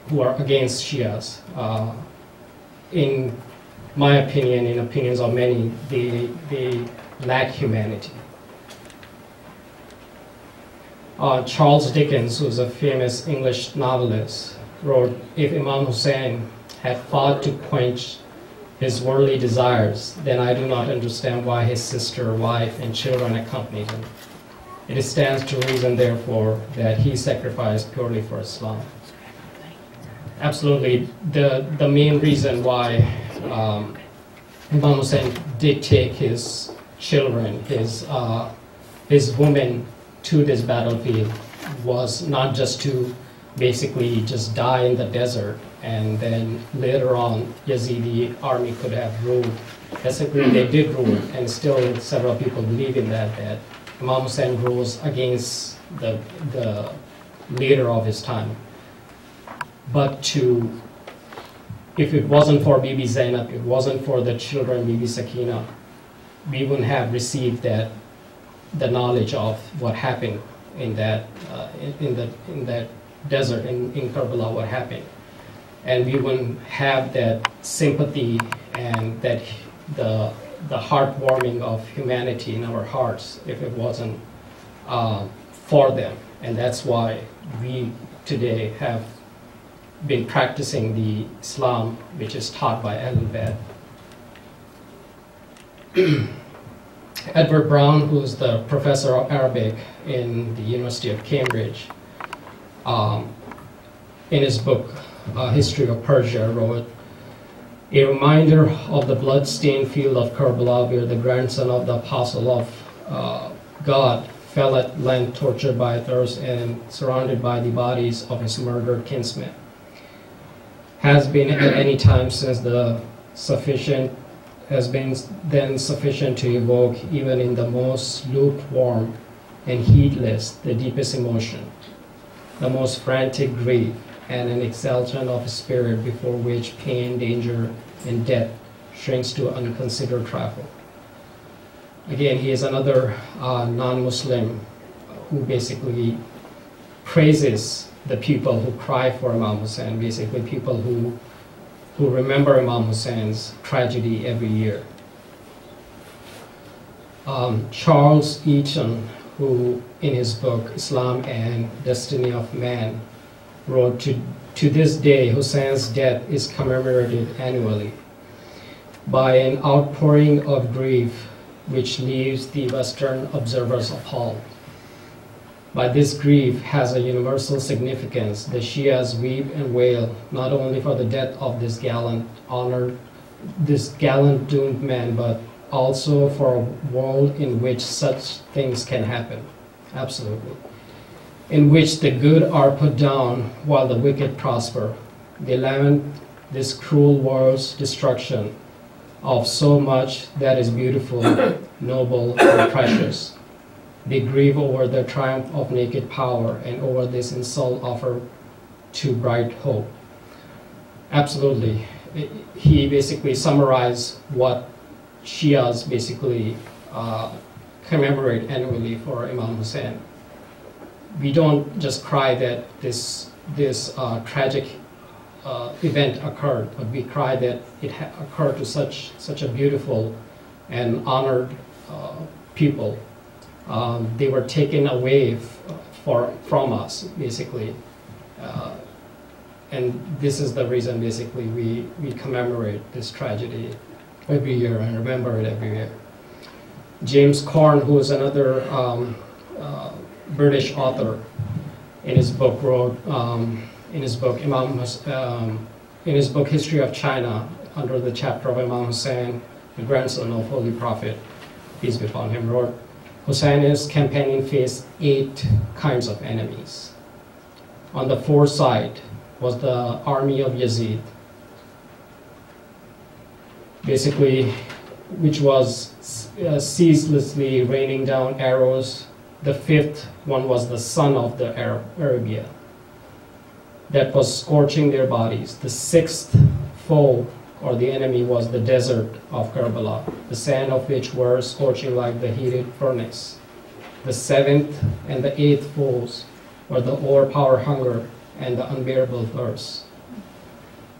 Speaker 8: who are against Shias. In my opinion, in opinions of many, they lack humanity. Charles Dickens, who's a famous English novelist, wrote, "If Imam Hussein had fought to quench his worldly desires, then I do not understand why his sister, wife, and children accompanied him. It stands to reason, therefore, that he sacrificed purely for Islam." Absolutely, the main reason why Imam Hussein did take his children, his women to this battlefield was not just to basically just die in the desert, and then later on Yazidi army could have ruled. Basically, they did rule, and still several people believe in that Imam Hussein rules against the leader of his time. But if it wasn't for Bibi Zainab, it wasn't for the children, Bibi Sakina, we wouldn't have received the knowledge of what happened in that desert in Karbala, what happened, and we wouldn't have that sympathy and that the heartwarming of humanity in our hearts if it wasn't for them. And that's why we today have been practicing the Islam which is taught by Ahlul Bayt. Edward Brown, who's the professor of Arabic in the University of Cambridge, in his book, History of Persia, wrote, "A reminder of the blood-stained field of Karbala, where the grandson of the apostle of God fell at length, tortured by thirst and surrounded by the bodies of his murdered kinsmen, has been at any time since has been then sufficient to evoke, even in the most lukewarm and heedless, the deepest emotion, the most frantic grief, and an exaltation of spirit before which pain, danger, and death shrinks to unconsidered trifle." Again, he is another non-Muslim who basically praises the people who cry for Imam Hussein, basically people who remember Imam Hussein's tragedy every year. Charles Eaton, who in his book Islam and Destiny of Man wrote, to this day Hussein's death is commemorated annually by an outpouring of grief which leaves the Western observers appalled. But this grief has a universal significance. The Shias weep and wail not only for the death of this gallant doomed man, but also for a world in which such things can happen. Absolutely. In which the good are put down while the wicked prosper. They lament this cruel world's destruction of so much that is beautiful, noble, and precious. They grieve over the triumph of naked power and over this insult offered to bright hope. Absolutely. He basically summarized what Shias basically commemorate annually for Imam Hussein. We don't just cry that this tragic event occurred, but we cry that it occurred to such a beautiful and honored people. They were taken away from us, basically. And this is the reason, basically, we commemorate this tragedy every year and remember it every year. James Corn, who is another British author, in his book wrote, in his book History of China, under the chapter of Imam Hussein, the grandson of Holy Prophet, peace be upon him, wrote, Hussein's companion faced 8 kinds of enemies. On the fourth side was the army of Yazid, basically, which was ceaselessly raining down arrows. The 5th one was the son of the Arabia that was scorching their bodies. The 6th foe, or the enemy, was the desert of Karbala, the sand of which were scorching like the heated furnace. The 7th and the 8th foes or the overpower hunger and the unbearable thirst.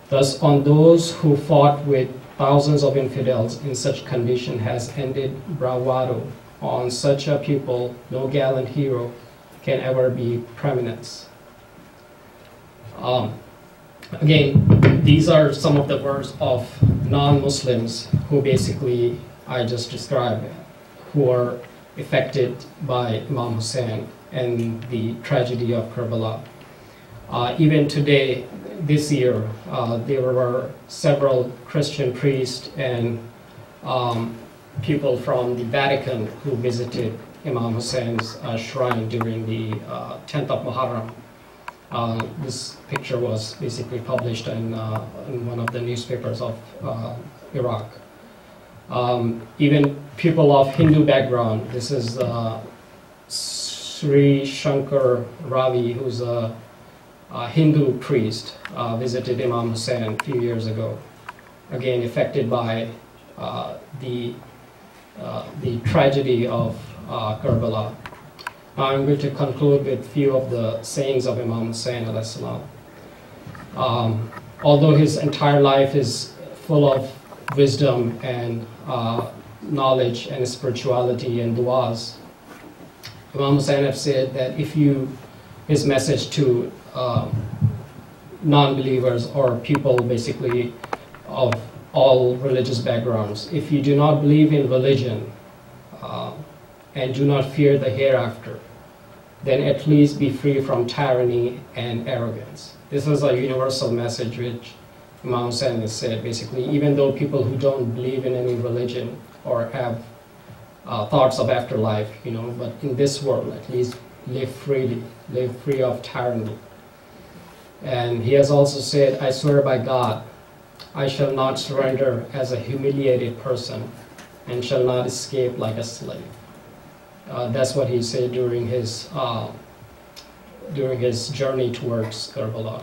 Speaker 8: Thus, on those who fought with thousands of infidels in such condition has ended bravado. On such a people, no gallant hero can ever be preeminence. Again, these are some of the words of non-Muslims who basically I just described, who are affected by Imam Hussein and the tragedy of Karbala. Even today, this year, there were several Christian priests and people from the Vatican who visited Imam Hussein's shrine during the 10th of Muharram. This picture was basically published in one of the newspapers of Iraq. Even people of Hindu background, this is Sri Shankar Ravi, who's a Hindu priest, visited Imam Hussein a few years ago, again affected by the tragedy of Karbala. Now I'm going to conclude with a few of the sayings of Imam Hussein alayhi salam. Although his entire life is full of wisdom and knowledge and spirituality and du'as, Imam Hussein have said that his message to non-believers or people basically of all religious backgrounds, if you do not believe in religion and do not fear the hereafter, then at least be free from tyranny and arrogance. This is a universal message which Imam Hussein has said, basically, even though people who don't believe in any religion or have thoughts of afterlife, but in this world at least live freely, live free of tyranny. And he has also said, I swear by God, I shall not surrender as a humiliated person and shall not escape like a slave. That's what he said during his journey towards Karbala.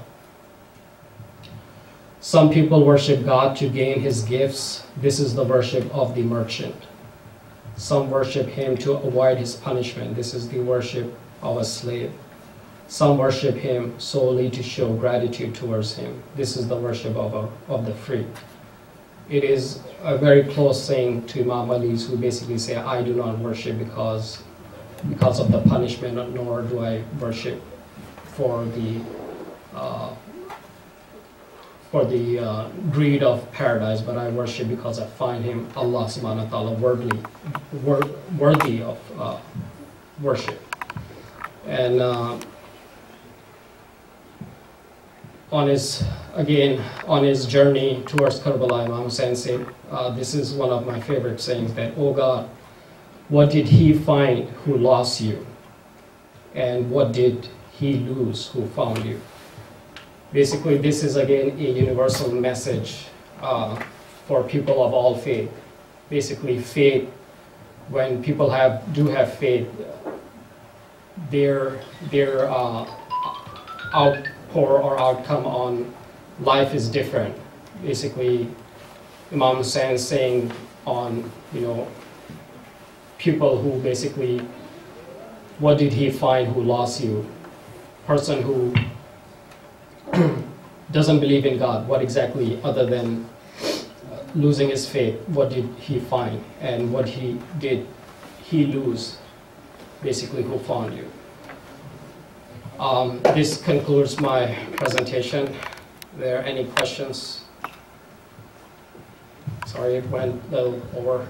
Speaker 8: Some people worship God to gain his gifts. This is the worship of the merchant. Some worship him to avoid his punishment. This is the worship of a slave. Some worship him solely to show gratitude towards him. This is the worship of the free. It is a very close saying to Imam Ali's, who basically say, I do not worship because of the punishment, nor do I worship for the greed of paradise, but I worship because I find him, Allah subhanahu wa ta'ala, worthy of worship. And on his journey towards Karbala, Imam Hussein said, this is one of my favorite sayings, that, oh God, what did he find who lost you? And what did he lose who found you? Basically, this is again a universal message for people of all faith. Basically, faith, when people do have faith, their outpour or outcome on life is different. Basically, Imam Hussein is saying on people who basically, what did he find who lost you? Person who doesn't believe in God, what exactly, other than losing his faith, what did he find? And what did he lose? Basically, who found you? This concludes my presentation. Are there any questions? Sorry, it went a little over.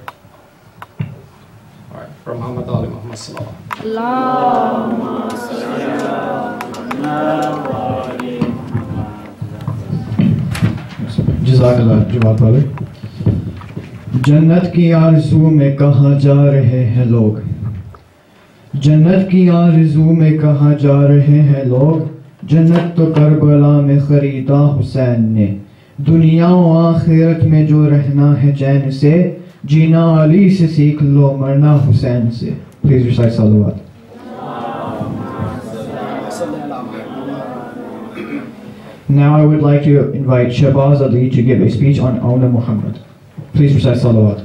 Speaker 8: All right, from Muhammad Ali Muhammad Sallallahu.
Speaker 2: जज़ाकल्लाह जवाब वाले। जन्नत की आरज़ू में कहाँ जा रहे हैं लोग? जन्नत की आरज़ू में कहाँ जा रहे हैं लोग? जन्नत तो करबला में खरीदा हुसैन ने। दुनिया और आखिरत में जो रहना है चैन से, जीना अली से सीख लो, मरना हुसैन से। Please recite salawat. Now I would like to invite Shahbaz Ali to give a speech on Auna Muhammad. Please recite salawat.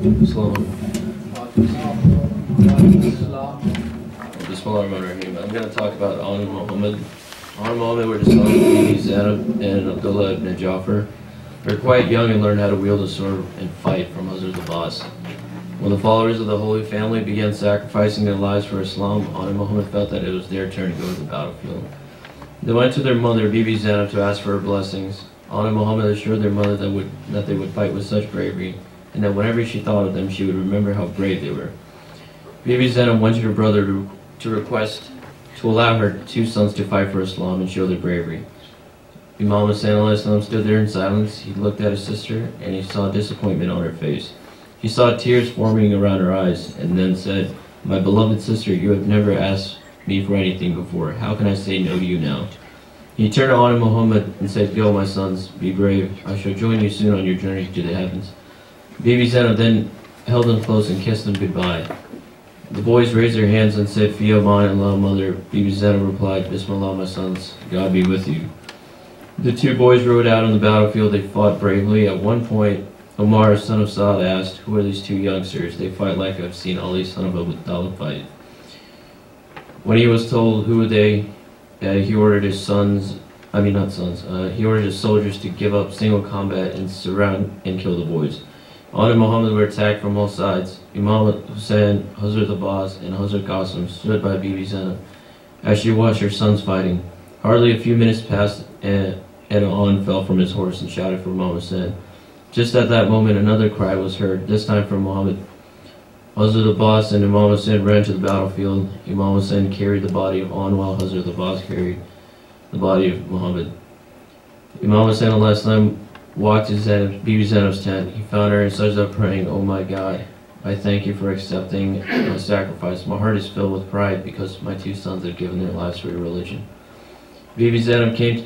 Speaker 10: Bismillahirrahmanirrahim. I'm going to talk about Anu Muhammad. Anu Muhammad were the sons of Bibi Zainab and Abdullah ibn Jafar. They were quite young and learned how to wield a sword and fight from Hazrat Abbas. When the followers of the Holy Family began sacrificing their lives for Islam, Anu Muhammad felt that it was their turn to go to the battlefield. They went to their mother, Bibi Zainab, to ask for her blessings. Anu Muhammad assured their mother that they would fight with such bravery, and that whenever she thought of them, she would remember how brave they were. Bibi Zainab wanted her brother to request to allow her two sons to fight for Islam and show their bravery. Imam Hussnain Ali stood there in silence. He looked at his sister, and he saw disappointment on her face. He saw tears forming around her eyes, and then said, "My beloved sister, you have never asked me for anything before. How can I say no to you now?" He turned to Anu Muhammad and said, "Go, my sons, be brave. I shall join you soon on your journey to the heavens." Bibi Zainab then held them close and kissed them goodbye. The boys raised their hands and said, "Fi aman Allah, mother." Bibi Zainab replied, "Bismillah, my sons. God be with you." The two boys rode out on the battlefield. They fought bravely. At one point, Omar, son of Saad, asked, "Who are these two youngsters? They fight like I've seen Ali, son of Abu Talib, fight." When he was told who they, he ordered his he ordered his soldiers to give up single combat and surround and kill the boys. Anu Muhammad were attacked from all sides. Imam Hussein, Hazrat Abbas, and Hazrat Qasim stood by Bibi Zainab as she watched her sons fighting. Hardly a few minutes passed, and Anu fell from his horse and shouted for Imam Hussein. Just at that moment, another cry was heard, this time from Muhammad. Hazrat Abbas and Imam Hussein ran to the battlefield. Imam Hussein carried the body of Anu while Hazrat Abbas carried the body of Muhammad. Imam Hussein walked to Bibi Zainab's tent. He found her in sajda praying, "Oh my God, I thank you for accepting my sacrifice. My heart is filled with pride because my two sons have given their lives for your religion." Bibi Zainab came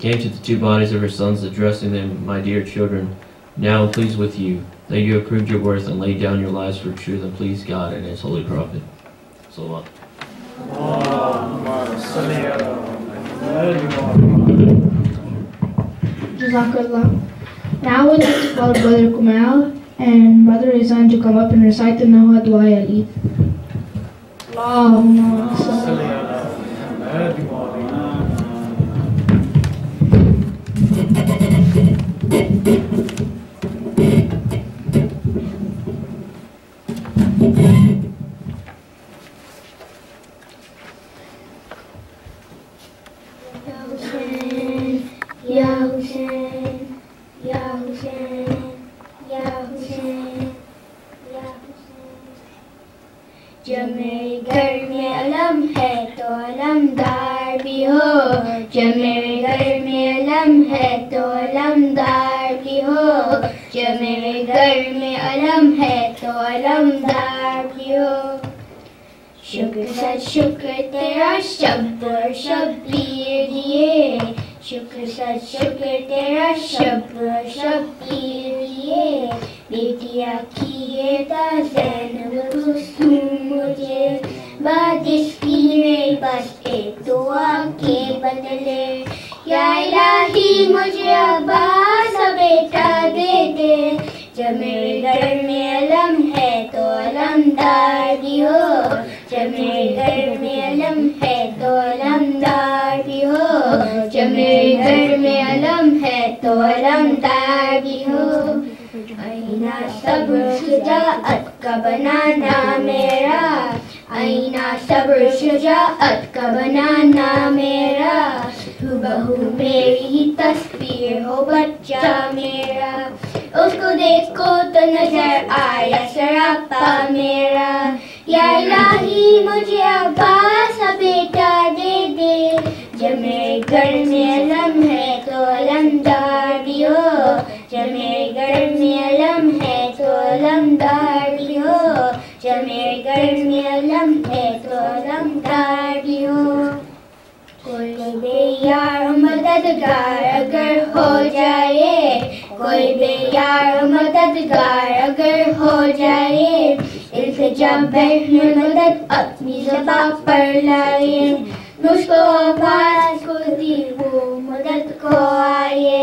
Speaker 10: to the two bodies of her sons, addressing them, "My dear children, now I'm pleased with you, that you have proved your worth and laid down your lives for truth and pleased God and His Holy Prophet." Salawat.
Speaker 5: Jazakallah. Now we'd like to call Brother Kumal and Brother Rizan to come up and recite the Nawa Dua al-Eid. Allahumma salli ala
Speaker 1: Ya Hussein, Ya Hussein, Ya Hussein, Ya Hussein. जब मेरे घर में अलम है तो अलमदार भी हो, जब मेरे घर में अलम है तो अलमदार भी हो, जब मेरे घर में अलम है तो अलमदार भी हो। शुक्र सच शुक्र तेरा शब्द और शब्बीर दिए, शुक्र सच शुक्र तेरा शब्द और शब्बीर दिए। बेटिया किए ज़ैनब तू मुझे बाद इसकी मेरी बस एक दुआ के बदले। या इलाही मुझे अब्बास बेटा दे दे, जब मेरे घर में अलम है तो अलमदार भी हो, जब मेरे घर में अलम है तो अलमदार भी हो, जब मेरे घर में अलम है तो अलमदार भी हो। आईना सब्र शुजाअत का बनाना मेरा, आईना सब्र शुजाअत का बनाना मेरा, बहू मेरी तस्वीर हो बच्चा मेरा, उसको देखो तो नजर आया सरापा मेरा। या इलाही मुझे अब्बास बेटा दे दे, जब मेरे घर में अलम है तो अलमदार भी हो, जब मेरे घर में अलम है तो अलमदार भी हो, जब मेरे घर में अलम है तो अलमदार भी हो। कोई बेयार मददगार अगर हो जाए, कोई बेयार मददगार अगर हो जाए, इल्तिजा बहन मदद अपनी ज़बान पर लाए, मुझको आवाज़ को दी वो मदद को आए।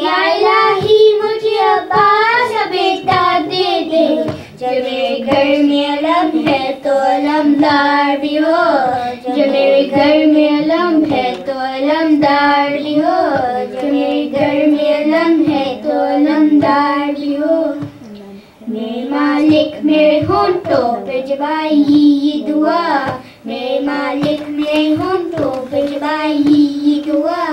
Speaker 1: या इलाही मुझे अब्बास बेटा दे दे, अलमदार भी हो, जो मेरे घर में अलम है तो अलमदार भी हो, जो मेरे घर में अलम है तो अलमदार भी हो। मेरे मालिक मेरे होंठों पे जबाई ये दुआ, मेरे मालिक मेरे होंठों पे जबाई ये दुआ,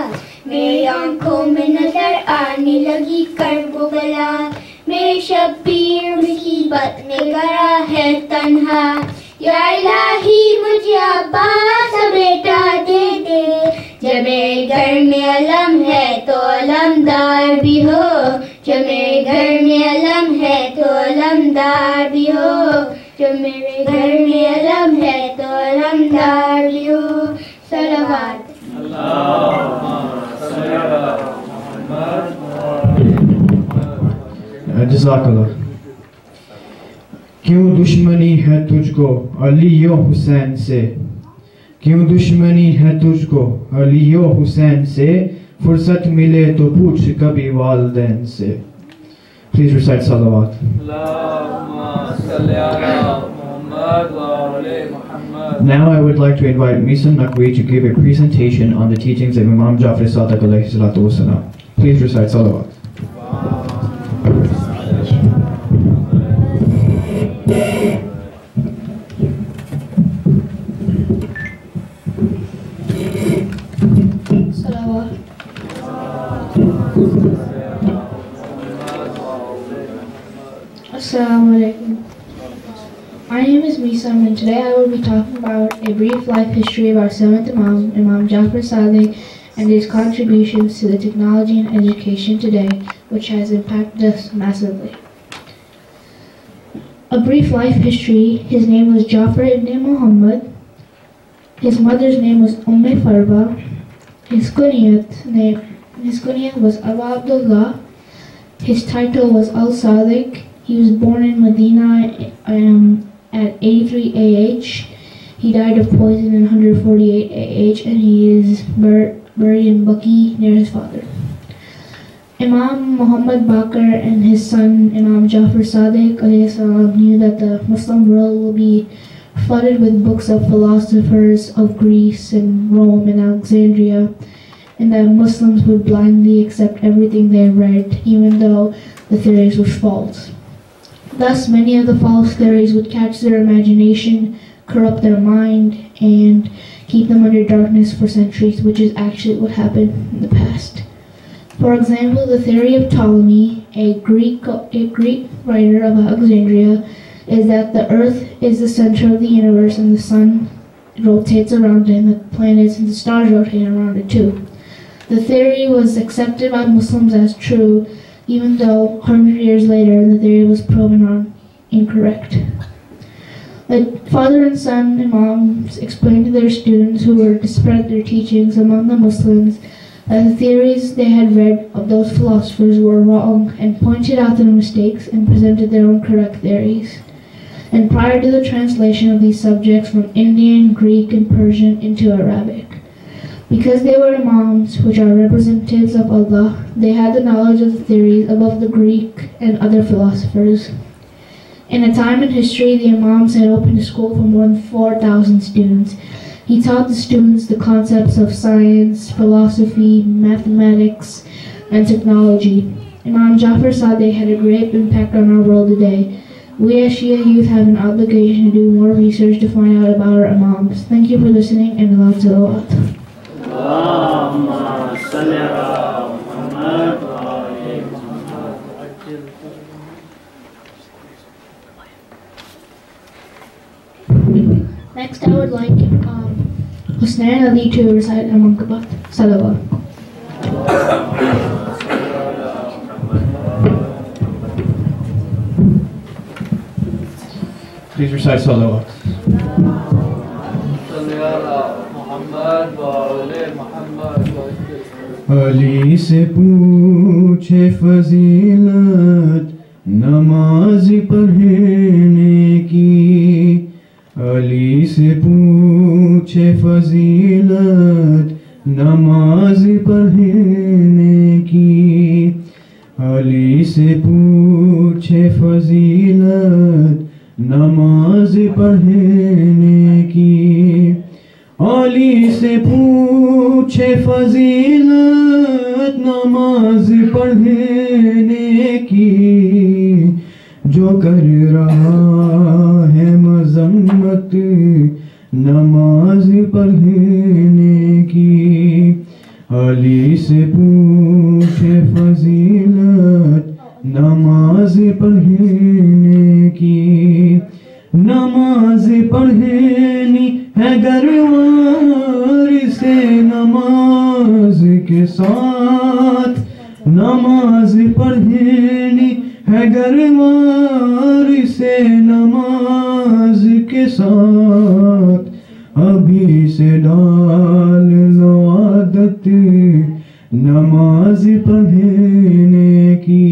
Speaker 1: मेरी आंखों में नजर आने लगी कर्ब बला, मेरे शब्बीर मुसीबत में गया है तन्हा, या इलाही मुझे अब्बास बेटा दे दे, जब मेरे घर में अलम है तो अलमदार भी हो, जब मेरे घर में अलम है तो अलमदार भी हो, जब मेरे घर में अलम है तो अलमदार भी हो। सलावत।
Speaker 2: जज़ाकल्लाह। क्यों दुश्मनी है तुझको अलियो हुसैन से, क्यों दुश्मनी है तुझको अलियो हुसैन से, फुर्सत मिले तो पूछ कभी वालिदैन से। Please recite salawat. Now I would like to invite Meesam Naqvi to give a presentation on the teachings of Imam Jafar Sadiq alayhi salatu wasalam. Please recite salawat.
Speaker 5: Assalamu alaikum. My name is Meesam and today I will be talking about a brief life history of our seventh Imam, Imam Jafar Sadiq, and his contributions to the technology and education today, which has impacted us massively. A brief life history: his name was Jafar ibn Muhammad. His mother's name was Farba. His kunyat was Abu Abdullah. His title was Al-Sadiq. He was born in Medina at 83 AH. He died of poison in 148 AH, and he is buried in Baqi near his father. Imam Muhammad Baqir and his son Imam Jafar Sadiq knew that the Muslim world will be flooded with books of philosophers of Greece and Rome and Alexandria, and that Muslims would blindly accept everything they read, even though the theories were false. Thus, many of the false theories would catch their imagination, corrupt their mind, and keep them under darkness for centuries, which is actually what happened in the past. For example, the theory of Ptolemy, a Greek writer of Alexandria, is that the earth is the center of the universe and the sun rotates around it, and the planets and the stars rotate around it too. The theory was accepted by Muslims as true, even though 100 years later the theory was proven incorrect. The father and son imams explained to their students who were to spread their teachings among the Muslims that the theories they had read of those philosophers were wrong, and pointed out their mistakes and presented their own correct theories. And prior to the translation of these subjects from Indian, Greek, and Persian into Arabic, because they were imams, which are representatives of Allah, they had the knowledge of the theories above the Greek and other philosophers. In a time in history, the imams had opened a school for more than 4,000 students. He taught the students the concepts of science, philosophy, mathematics, and technology. Imam Jafar Sadiq had a great impact on our world today. We as Shia youth have an obligation to do more research to find out about our imams. Thank you for listening, and Allah salawat. Next, I would like Hussnain Ali to recite a manqabat. Salawat.
Speaker 2: Please recite salawat. Ali से पूछे फजीलत नमाज पढ़ने की, अली से पूछे फजीलत नमाज पढ़ने की, अली से पूछे फजीलत नमाज पढ़ने की। علی سے پوچھے فضیلت نماز پڑھنے کی، جو کر رہا ہے مذمت نماز پڑھنے کی۔ علی سے پوچھے فضیلت نماز پڑھنے کی، نماز پڑھنی ہے گروار سے نماز کے ساتھ، نماز پڑھنی ہے گروار سے نماز کے ساتھ، ابھی سے ڈال لو عادت نماز پڑھنے کی۔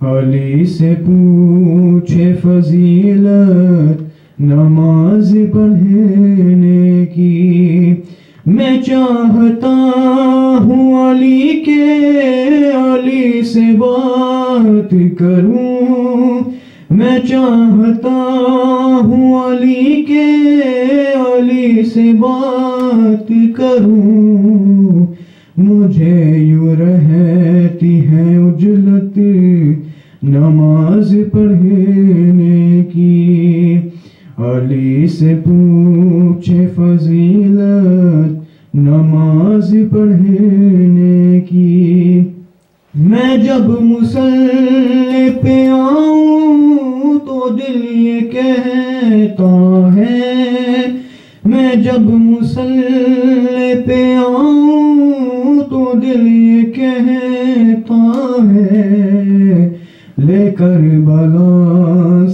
Speaker 2: علی سے پوچھے فضیلت نماز پڑھنے کی، میں چاہتا ہوں علی کے علی سے بات کروں، میں چاہتا ہوں علی کے علی سے بات کروں، مجھے یوں رہتی ہے عجلت نماز پڑھنے کی۔ علی سے پوچھے فضیلت نماز پڑھنے کی، میں جب مصلی پہ آؤں تو دل یہ کہتا ہے، میں جب مصلی پہ آؤں تو دل یہ کہتا ہے، لے کر بلا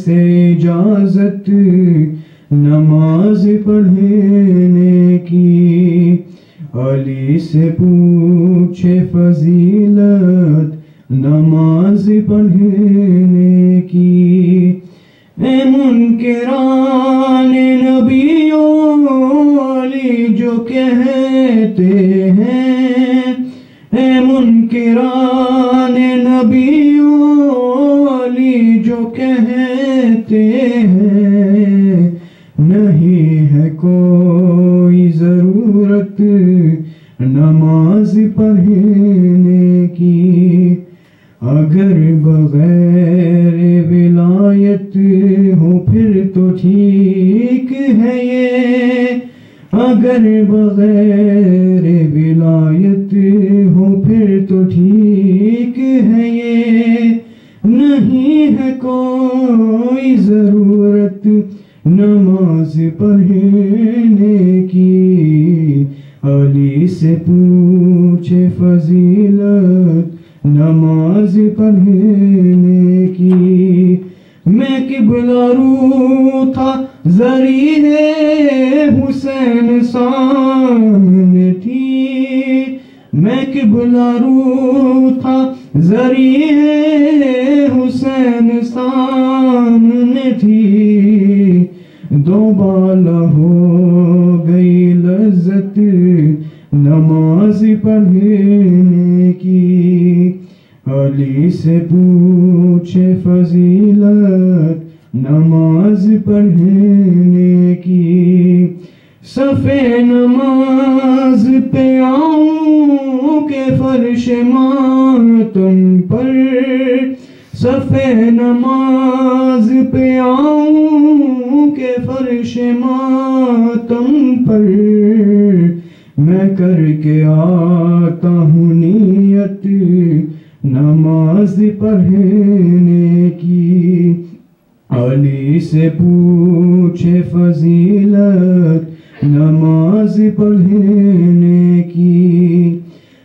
Speaker 2: سے اجازت نماز پڑھنے کی۔ علی سے پوچھے فضیلت نماز پڑھنے کی، اے منکران نبیوں علی جو کہتے ہیں، اے منکران نبیوں علی جو کہتے ہیں، نہیں ہے کوئی ضرورت نماز پڑھنے کی، اگر بغیر ولایت ہو پھر تو ٹھیک ہے یہ، اگر بغیر ولایت ہو پھر تو ٹھیک ہے یہ، نہیں ہے کوئی ضرورت نماز پڑھنے کی۔ علی سے پوچھے فضیلت نماز پڑھنے کی، میں قبلہ رو تھا زرعِ حسین سامنے تھی، میں قبلہ رو تھا زرعِ حسین سامنے تھی، دوبالا ہو گئی لذت نماز پڑھنے کی۔ علی سے پوچھے فضیلت نماز پڑھنے کی، صفِ نماز پہ آؤں کہ فرش ماتم پر، صفِ نماز پہ آؤں کہ فرش ماتم پر، میں کر کے آتا ہوں نیت نماز پڑھنے کی۔ علی سے پوچھے فضیلت نماز پڑھنے کی،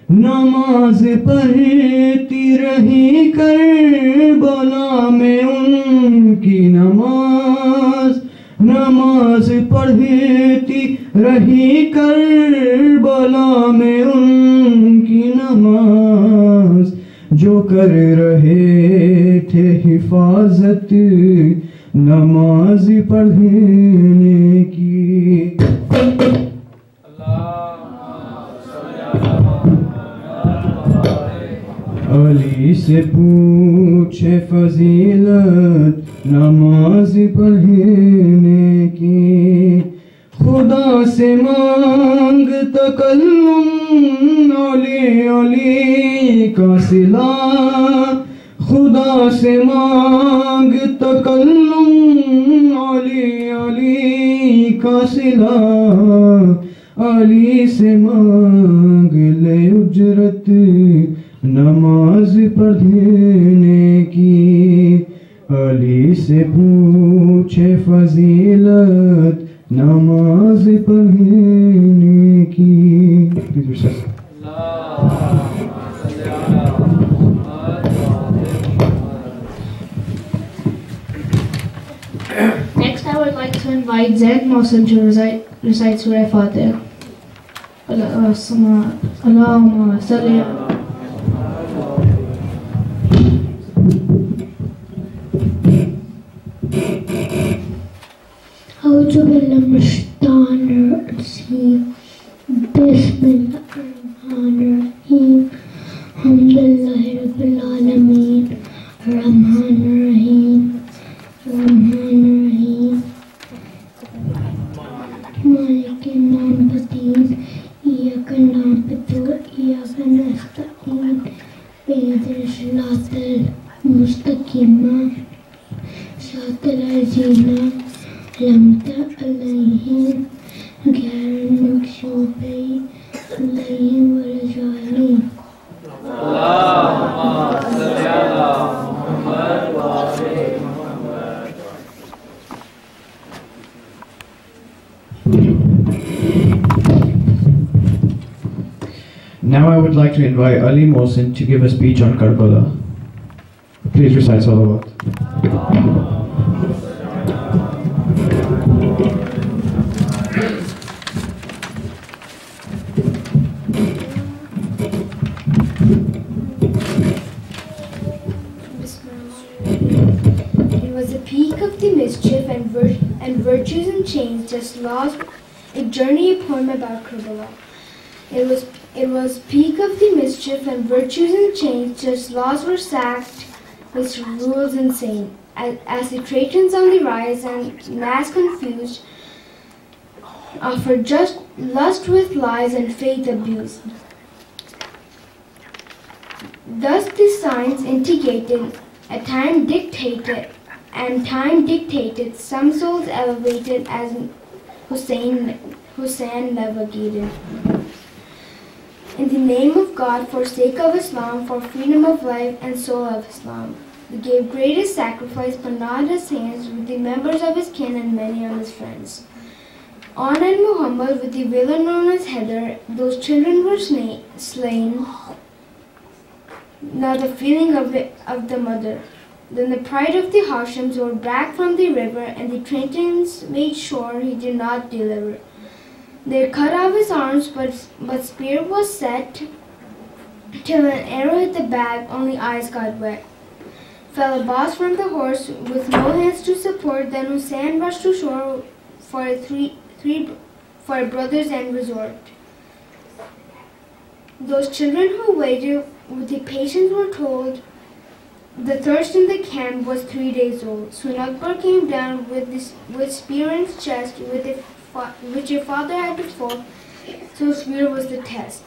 Speaker 2: نماز پڑھتی رہی کربلا میں ان کی نماز، نماز پڑھتی رہی کربلا میں ان کی نماز، جو کر رہے تھے حفاظت نماز پڑھنے کی۔ علی سے پوچھے فضیلت نماز پڑھنے کی، خدا से मांग तकल्लुम ओली ओली का सिला खुदा से मांग तकल्लुम ओली ओली का सिला अली से मांग ले उजरत नमाज पढ़ने की अली से पूछे फजीलत नमाज पढ़ने की
Speaker 5: Next, I would like to invite Zaid Mohsen to recite Surah Fatiha. Allahumma salli ala
Speaker 1: أعوذ بالله من الشيطان الرجيم بسم الله الرحمن الرحيم الحمد لله رب العالمين الرحمن الرحيم مالك يوم الدين إياك نعبد وإياك نستعين اهدنا الصراط المستقيم صراط الذين أنعمت عليهم غير المغضوب عليهم ولا الضالين.
Speaker 2: Now I would like to invite Ali Mohsen to give a speech on Karbala. Please recite salawat.
Speaker 1: It was a peak of the mischief and virtues and chains just lost a journey, a poem about Karbala. It was peak of the mischief and virtues and chains just laws were sacked with rules insane. As the Traitans on the rise and mass confused offered just lust with lies and faith abused. Thus the signs indicated a time dictated, some souls elevated as Hussein navigated. In the name of God, for sake of Islam, for freedom of life and soul of Islam, he gave greatest sacrifice, but not his hands, with the members of his kin and many of his friends. On and Muhammad, with the villain known as Heather, those children were slain. Now the feeling of the mother. Then the pride of the Hashims were back from the river, and the Traitans made sure he did not deliver. They cut off his arms, but spear was set, till an arrow hit the back, only eyes got wet. Fell Abbas from the horse, with no hands to support, then Hussein rushed to shore for a brother's end resort. Those children who waited with the patience were told the thirst in the camp was 3 days old. Soon Akbar came down with spear in his chest, which your father had to fall, so spear was the test.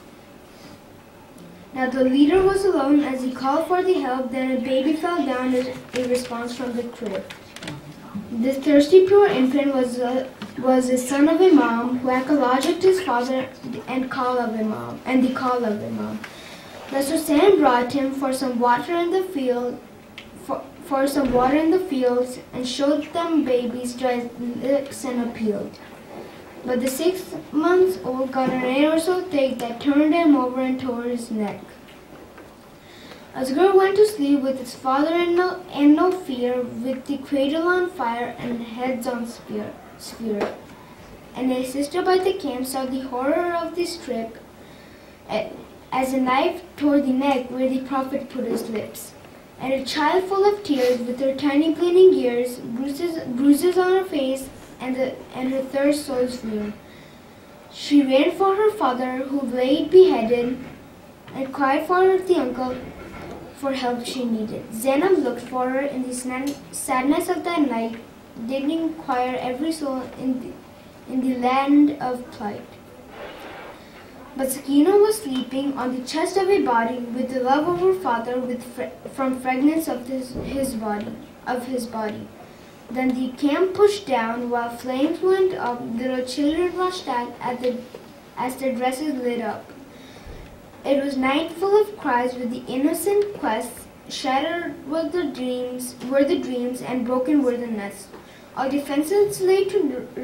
Speaker 1: Now the leader was alone as he called for the help, then a baby fell down as a response from the crib. This thirsty poor infant was the son of Imam, who acknowledged his father and the call of Imam. Thus Hussein brought him for some water in the field, fields, and showed them baby's dry lips and appealed. But the 6 months old got an arrow so thick that turned him over and tore his neck. Asghar went to sleep with his father and no fear, with the cradle on fire and heads on spear. And his sister by the camp saw the horror of this trick, as a knife tore the neck where the Prophet put his lips. And a child full of tears, with her tiny bleeding ears, bruises on her face, and her thirst souls flew. She ran for her father, who lay beheaded, and cried for the uncle for help she needed. Zainab looked for her in the sadness of that night, did inquire every soul in in the land of plight. But Sakina was sleeping on the chest of a body with the love of her father from fragments of his body. Then the camp pushed down while flames went up. Little children rushed out as their dresses lit up. It was night full of cries with the innocent quests. Shattered were the dreams, and broken were the nests. Our defenses lay to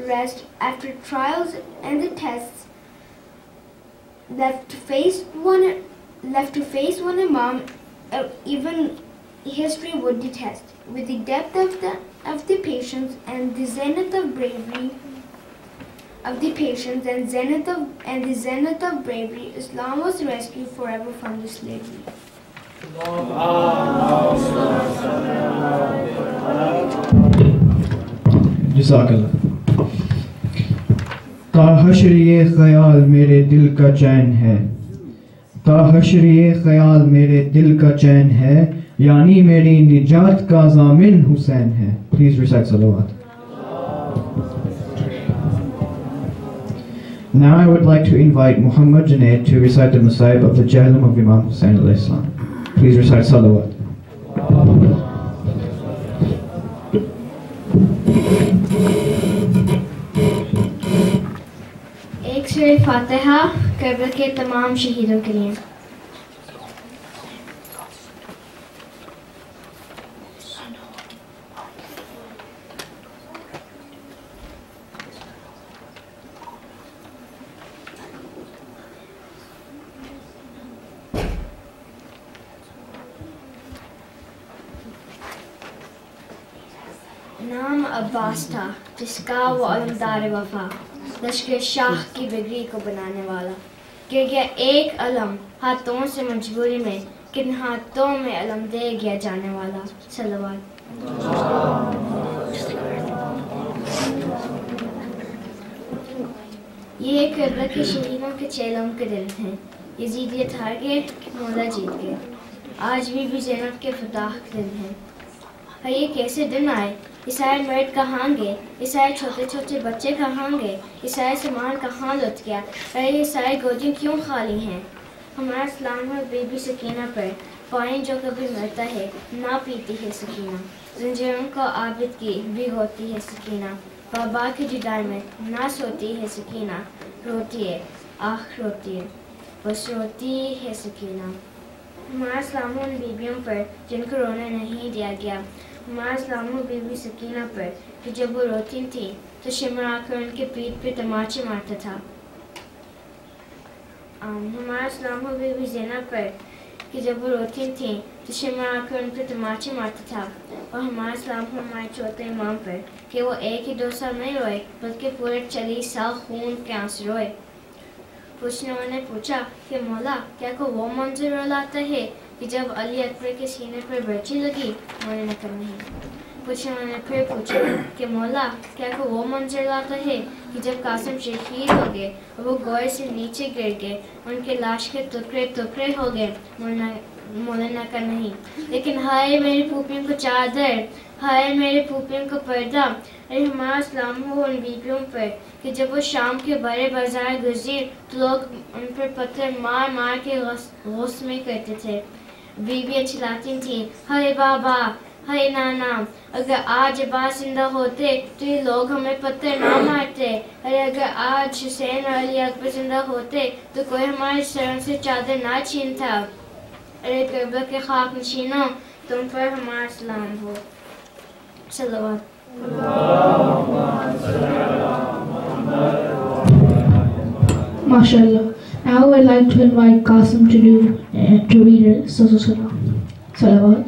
Speaker 1: rest after trials and the tests. Left to face one Imam, even history would detest. With the depth of the patience and the zenith of bravery, Islam was rescued forever from the slavery.
Speaker 2: جزاک تا حشر یہ خیال میرے دل کا چین ہے، تا حشر یہ خیال میرے دل کا چین ہے، یعنی میری نجات کا ضامن حسین ہے. Please recite salawat. Now I would like to invite Muhammad Junaid to recite the Masaib of the Jahilum of Imam Hussnain Ali. Please recite salawat.
Speaker 1: ایک سورہ فاتحہ کربلا کے تمام شہیدوں کے لیے. نام عباس تھا جس کا وہ علمدار وفا، لشکر شاہ کی بگڑی کو بنانے والا. گر گیا ایک علم ہاتھوں سے مجبوری میں، کن ہاتھوں میں علم دے گیا جانے والا. صلوات. یہ کربلا کے شہیدوں کے چیلوں کے دل تھے. یزیدیت ہار گئے، مولا جیت گئے. آج بھی زینب کے فتح کے دن ہیں. ہے یہ کیسے دن آئے، یہ سارے مرد کہاں گئے، یہ سارے چھوٹے چھوٹے بچے کہاں گئے، یہ سارے سامان کہاں لٹ گیا، یہ سارے گودیاں کیوں خالی ہیں. ہمارا سلام ہے بی بی سکینہ پر، پانی جو کبھی مرتا ہے نہ پیتی ہے سکینہ. زنجیروں کو عابد کی بھی ہوتی ہے سکینہ، بابا کی جدائی میں نہ سوتی ہے سکینہ. روتی ہے آخ روتی ہے بس روتی ہے سکینہ. ہمارا سلام ان بیویوں پر جن کو رونے نہیں دیا گیا. ہمارا سلام ہو بی بی سکینہ پر کہ جب وہ روتی تھی تو شمر آ کر ان کے پیٹ پہ تماچے مارتا تھا. ہمارا سلام ہو بی بی زینب پر کہ جب وہ روتی تھیں تو شمر آ کر ان پہ تماچے مارتا تھا. اور ہمارا سلام ہو ہمارے چوتھے امام پر کہ وہ ایک ہی 2 سال نہیں روئے بلکہ پورے 40 سال خون کے آنسو روئے. پوچھنے والے نے پوچھا کہ مولا کیا کو وہ منظر رلاتا ہے کہ جب علی اکبر کے سینے پر برچی لگی؟ مولا نے کہا نہیں. پوچھنے والے نے پھر پوچھا کہ مولا کیا کو وہ منظر لاتا ہے کہ جب قاسم شہید ہو گئے اور وہ گوئے سے نیچے گر گئے، ان کے لاش کے ٹکڑے ہو گئے؟ مولا نے کہا نہیں. لیکن ہائے میری پھوپھیوں کو چادر، ہائے میرے پھوپھیوں کو پردہ. ارے ہمارا سلام ہو ان بیویوں پر کہ جب وہ شام کے بڑے بازار گزری تو لوگ ان پر پتھر مار مار کے غصے کرتے تھے. بیویاں چلاتی تھیں ہائے بابا ہائے نانا، اگر آج عباس زندہ ہوتے تو یہ لوگ ہمیں پتھر نہ مارتے. ارے اگر آج حسین اور علی اکبر زندہ ہوتے تو کوئی ہمارے سروں سے چادر نہ چھینتا. ارے کربلا کے خاک نشینوں تم پر ہمارا سلام ہو. صلوات.
Speaker 5: MashaAllah. Now I would like to invite Qasim to read Salawat.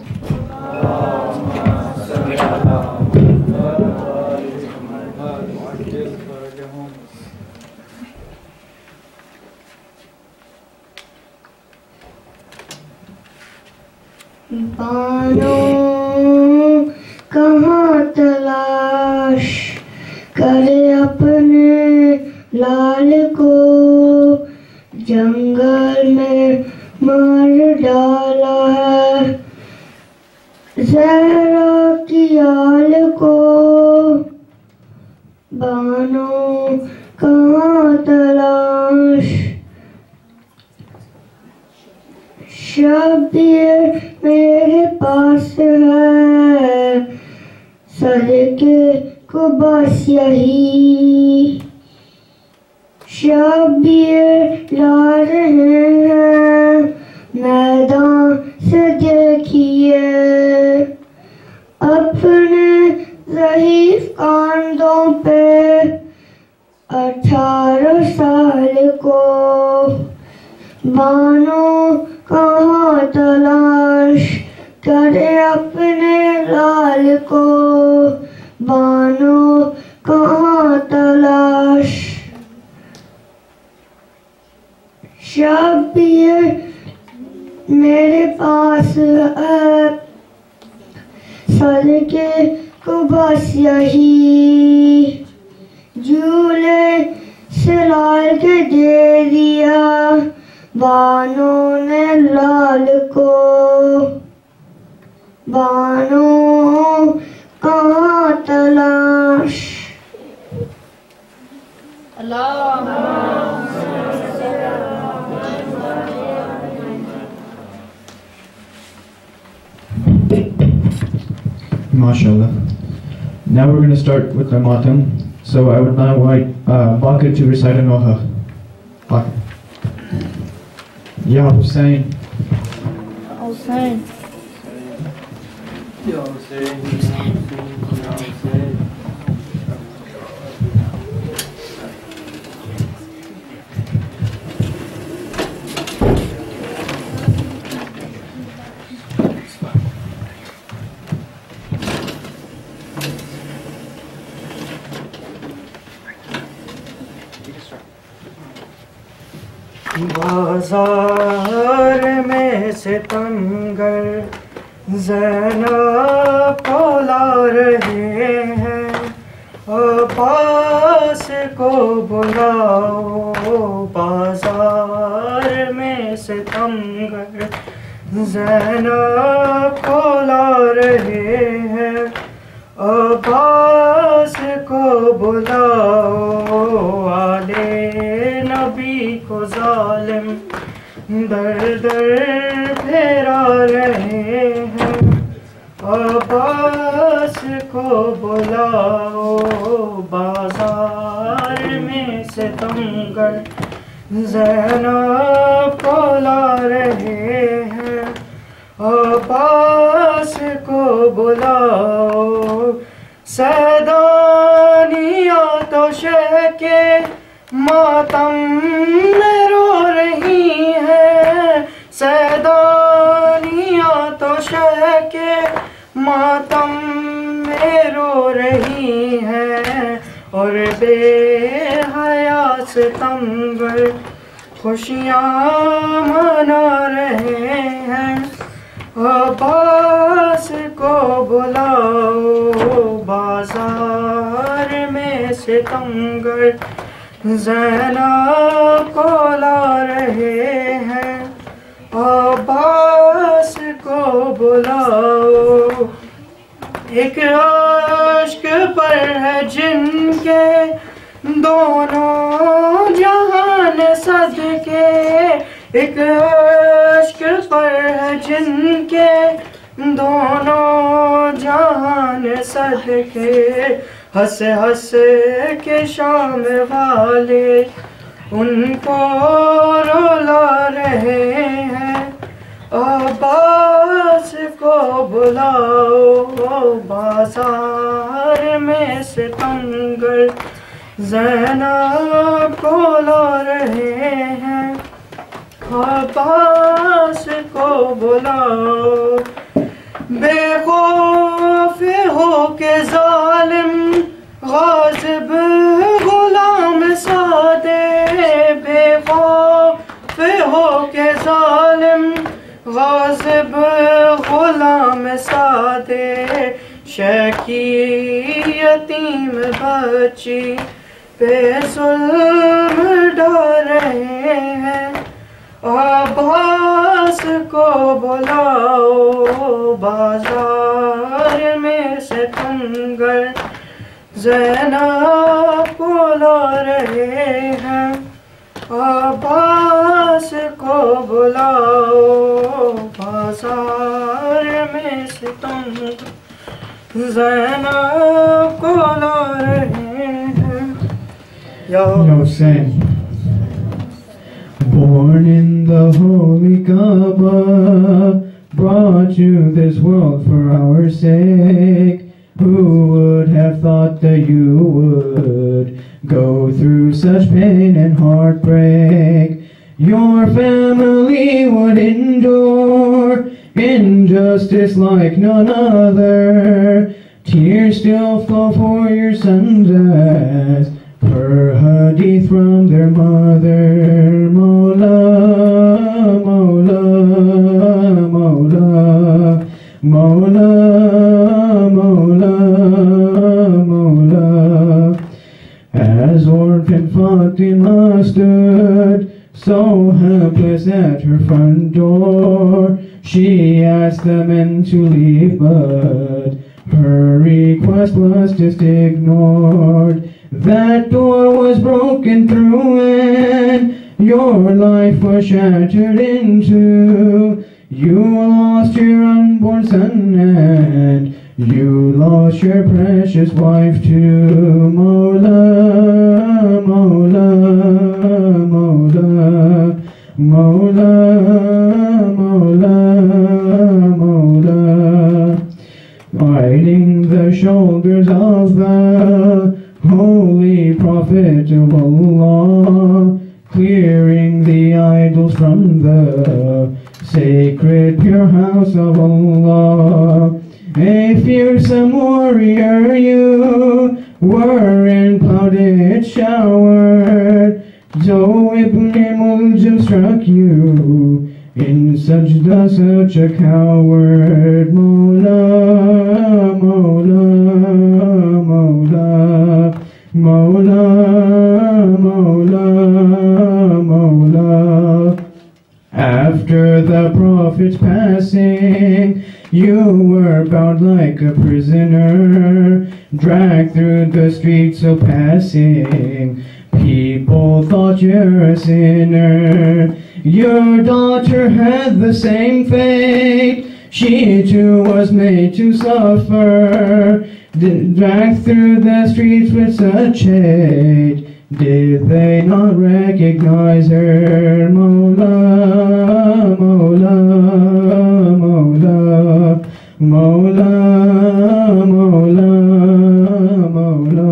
Speaker 1: Bano کہاں تلاش کرے اپنے لال کو، جنگل میں مار ڈالا ہے زہرا کی آل کو. بانو پاس ہے صدقے کو بس یہی شبیر لا رہے ہیں میدان سے دیکھیے اپنے ضعیف کاندھوں پہ 18 سال کو بانو کہاں تلاش کرے اپنے لال کو بانو کہاں تلاش شبیر میرے پاس ہے صدقے کو بس یہی جھولے سے لال کے دے دیا بانو نے لال کو بانو کہاں تلاش
Speaker 2: MashaAllah. Now we're going to start with the matam. So I would now like Bakr to recite an oha. Bakr. Ya Hussnain.
Speaker 4: Hussnain.
Speaker 11: Ya Hussein, Ya Hussein.
Speaker 12: بازار میں ستمگر زینب کو لا رہے ہیں عباس کو بلاؤ بازار میں ستمگر زینب کو لا رہے ہیں عباس کو بلاؤ آلے نبی کو ظالم در در پھیرا رہے ہیں عباس کو بلاؤ بازار میں ستمگر زینب کو لا رہے ہیں عباس کو بلاؤ سیدانیاں تو شہ کے ماتم میں رو رہی ہیں سیدانیاں تو شہ کے ماتم میں رو رہی ہیں اور بے حیا ستمگر خوشیاں منا رہے ہیں عباس کو بلاؤ بازار میں ستمگر زینب کو لا رہے ہیں عباس کو بلاؤ ایک عشق پر ہے جن کے دونوں جہان صدقے ایک عشق پر ہے جن کے دونوں جہان صدقے ہنس ہنس کے شام والے ان کو رلا رہے ہیں عباس کو بلاؤ بازار میں ستمگر زینب کو لا رہے ہیں عباس کو بلاؤ بے خوف ہو کے ظالم غاصب غلام سادے بے خوف ہو کے ظالم غاصب غلام سادے شکی یتیم بچی پہ ظلم ڈال رہے ہیں عباس کو بلاؤ بازار میں ستمگر زینب کو لا رہے ہیں عباس کو بلاؤ बाजार में से तुम ज़ैनब को ला रहे हैं या
Speaker 2: Hussein, born in the holy Kaaba, brought to this world for our sake. Who would have thought that you would go through such pain and heartbreak? Your family would endure injustice like none other. Tears still flow for your sons as per hadith from their mother. Mawla, Mawla, Mawla, Mawla, Mawla, Mawla. As orphan Fatima stood so helpless at her front door, she asked the men to leave, but her request was just ignored. That door was broken through and your life was shattered in two. You lost your unborn son and you lost your precious wife too. Mawla, Mawla, Mawla, Mawla, Mawla, Mawla. Riding the shoulders of the Holy Prophet of Allah, clearing the idols from the sacred pure house of Allah. A fearsome warrior you were and plowed it showered. So Ibn Muljam struck you in sajda, such a coward. Mawla, Mawla, Mawla, Mawla, Mawla, Mawla. After the Prophet's passing, you were bound like a prisoner, dragged through the streets so passing. People thought you're a sinner. Your daughter had the same fate. She too was made to suffer, dragged through the streets with such hate. Did they not recognize her? Mawla, Mawla, Mawla, Mawla, Mawla, Mawla.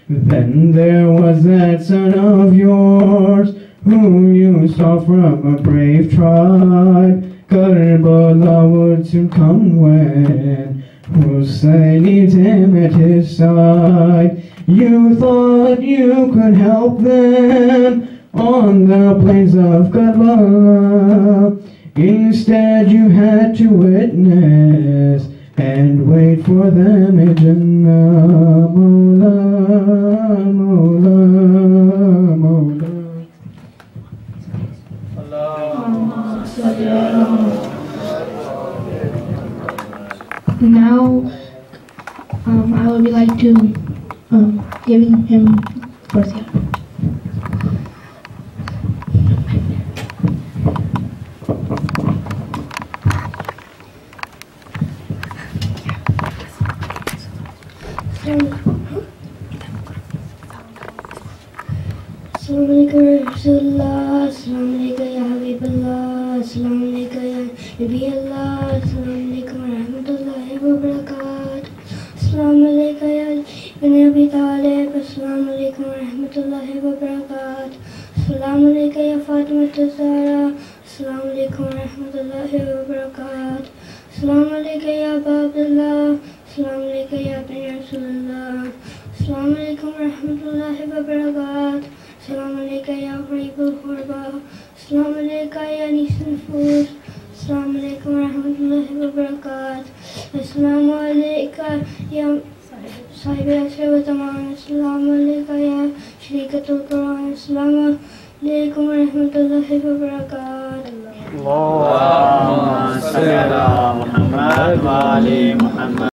Speaker 2: Then there was that son of yours whom you saw from a brave tribe. Karbala would soon come when Hussnain needs him at his side. You thought you could help them on the plains of Karbala. Instead you had to witness and wait for them in Jannah. Mawla, Mawla, Mawla.
Speaker 5: Now, I would like to giving him birthday.
Speaker 1: Assalamualaikum Rasulullah, Assalamualaikum Ya Habiballah, Assalamualaikum Ya Nabi Allah, Assalamualaikum Warahmatullahi Wabarakatuh, Assalamualaikum Ya Ibn Abi Talib, Assalamualaikum Warahmatullahi Wabarakatuh, Assalamualaikum Ya Fatimah Zahra, Assalamualaikum Warahmatullahi Wabarakatuh, Assalamualaikum Ya Aba Abdullah, Assalamualaikum Ya Ibn Rasulullah, Assalamualaikum Warahmatullahi Wabarakatuh. Assalamualaikum Ya Gharibul Ghurba, Assalamualaikum Ya Nisan Nufus, Assalamualaikum Warahmatullahi Wabarakatuh, Assalamualaikum Ya Sahibi Asr wa Zaman, Assalamualaikum Ya Sharikatul Quran, Assalamualaikum Warahmatullahi Wabarakatuh.
Speaker 11: Allahumma salli ala Muhammad wa ali Muhammad.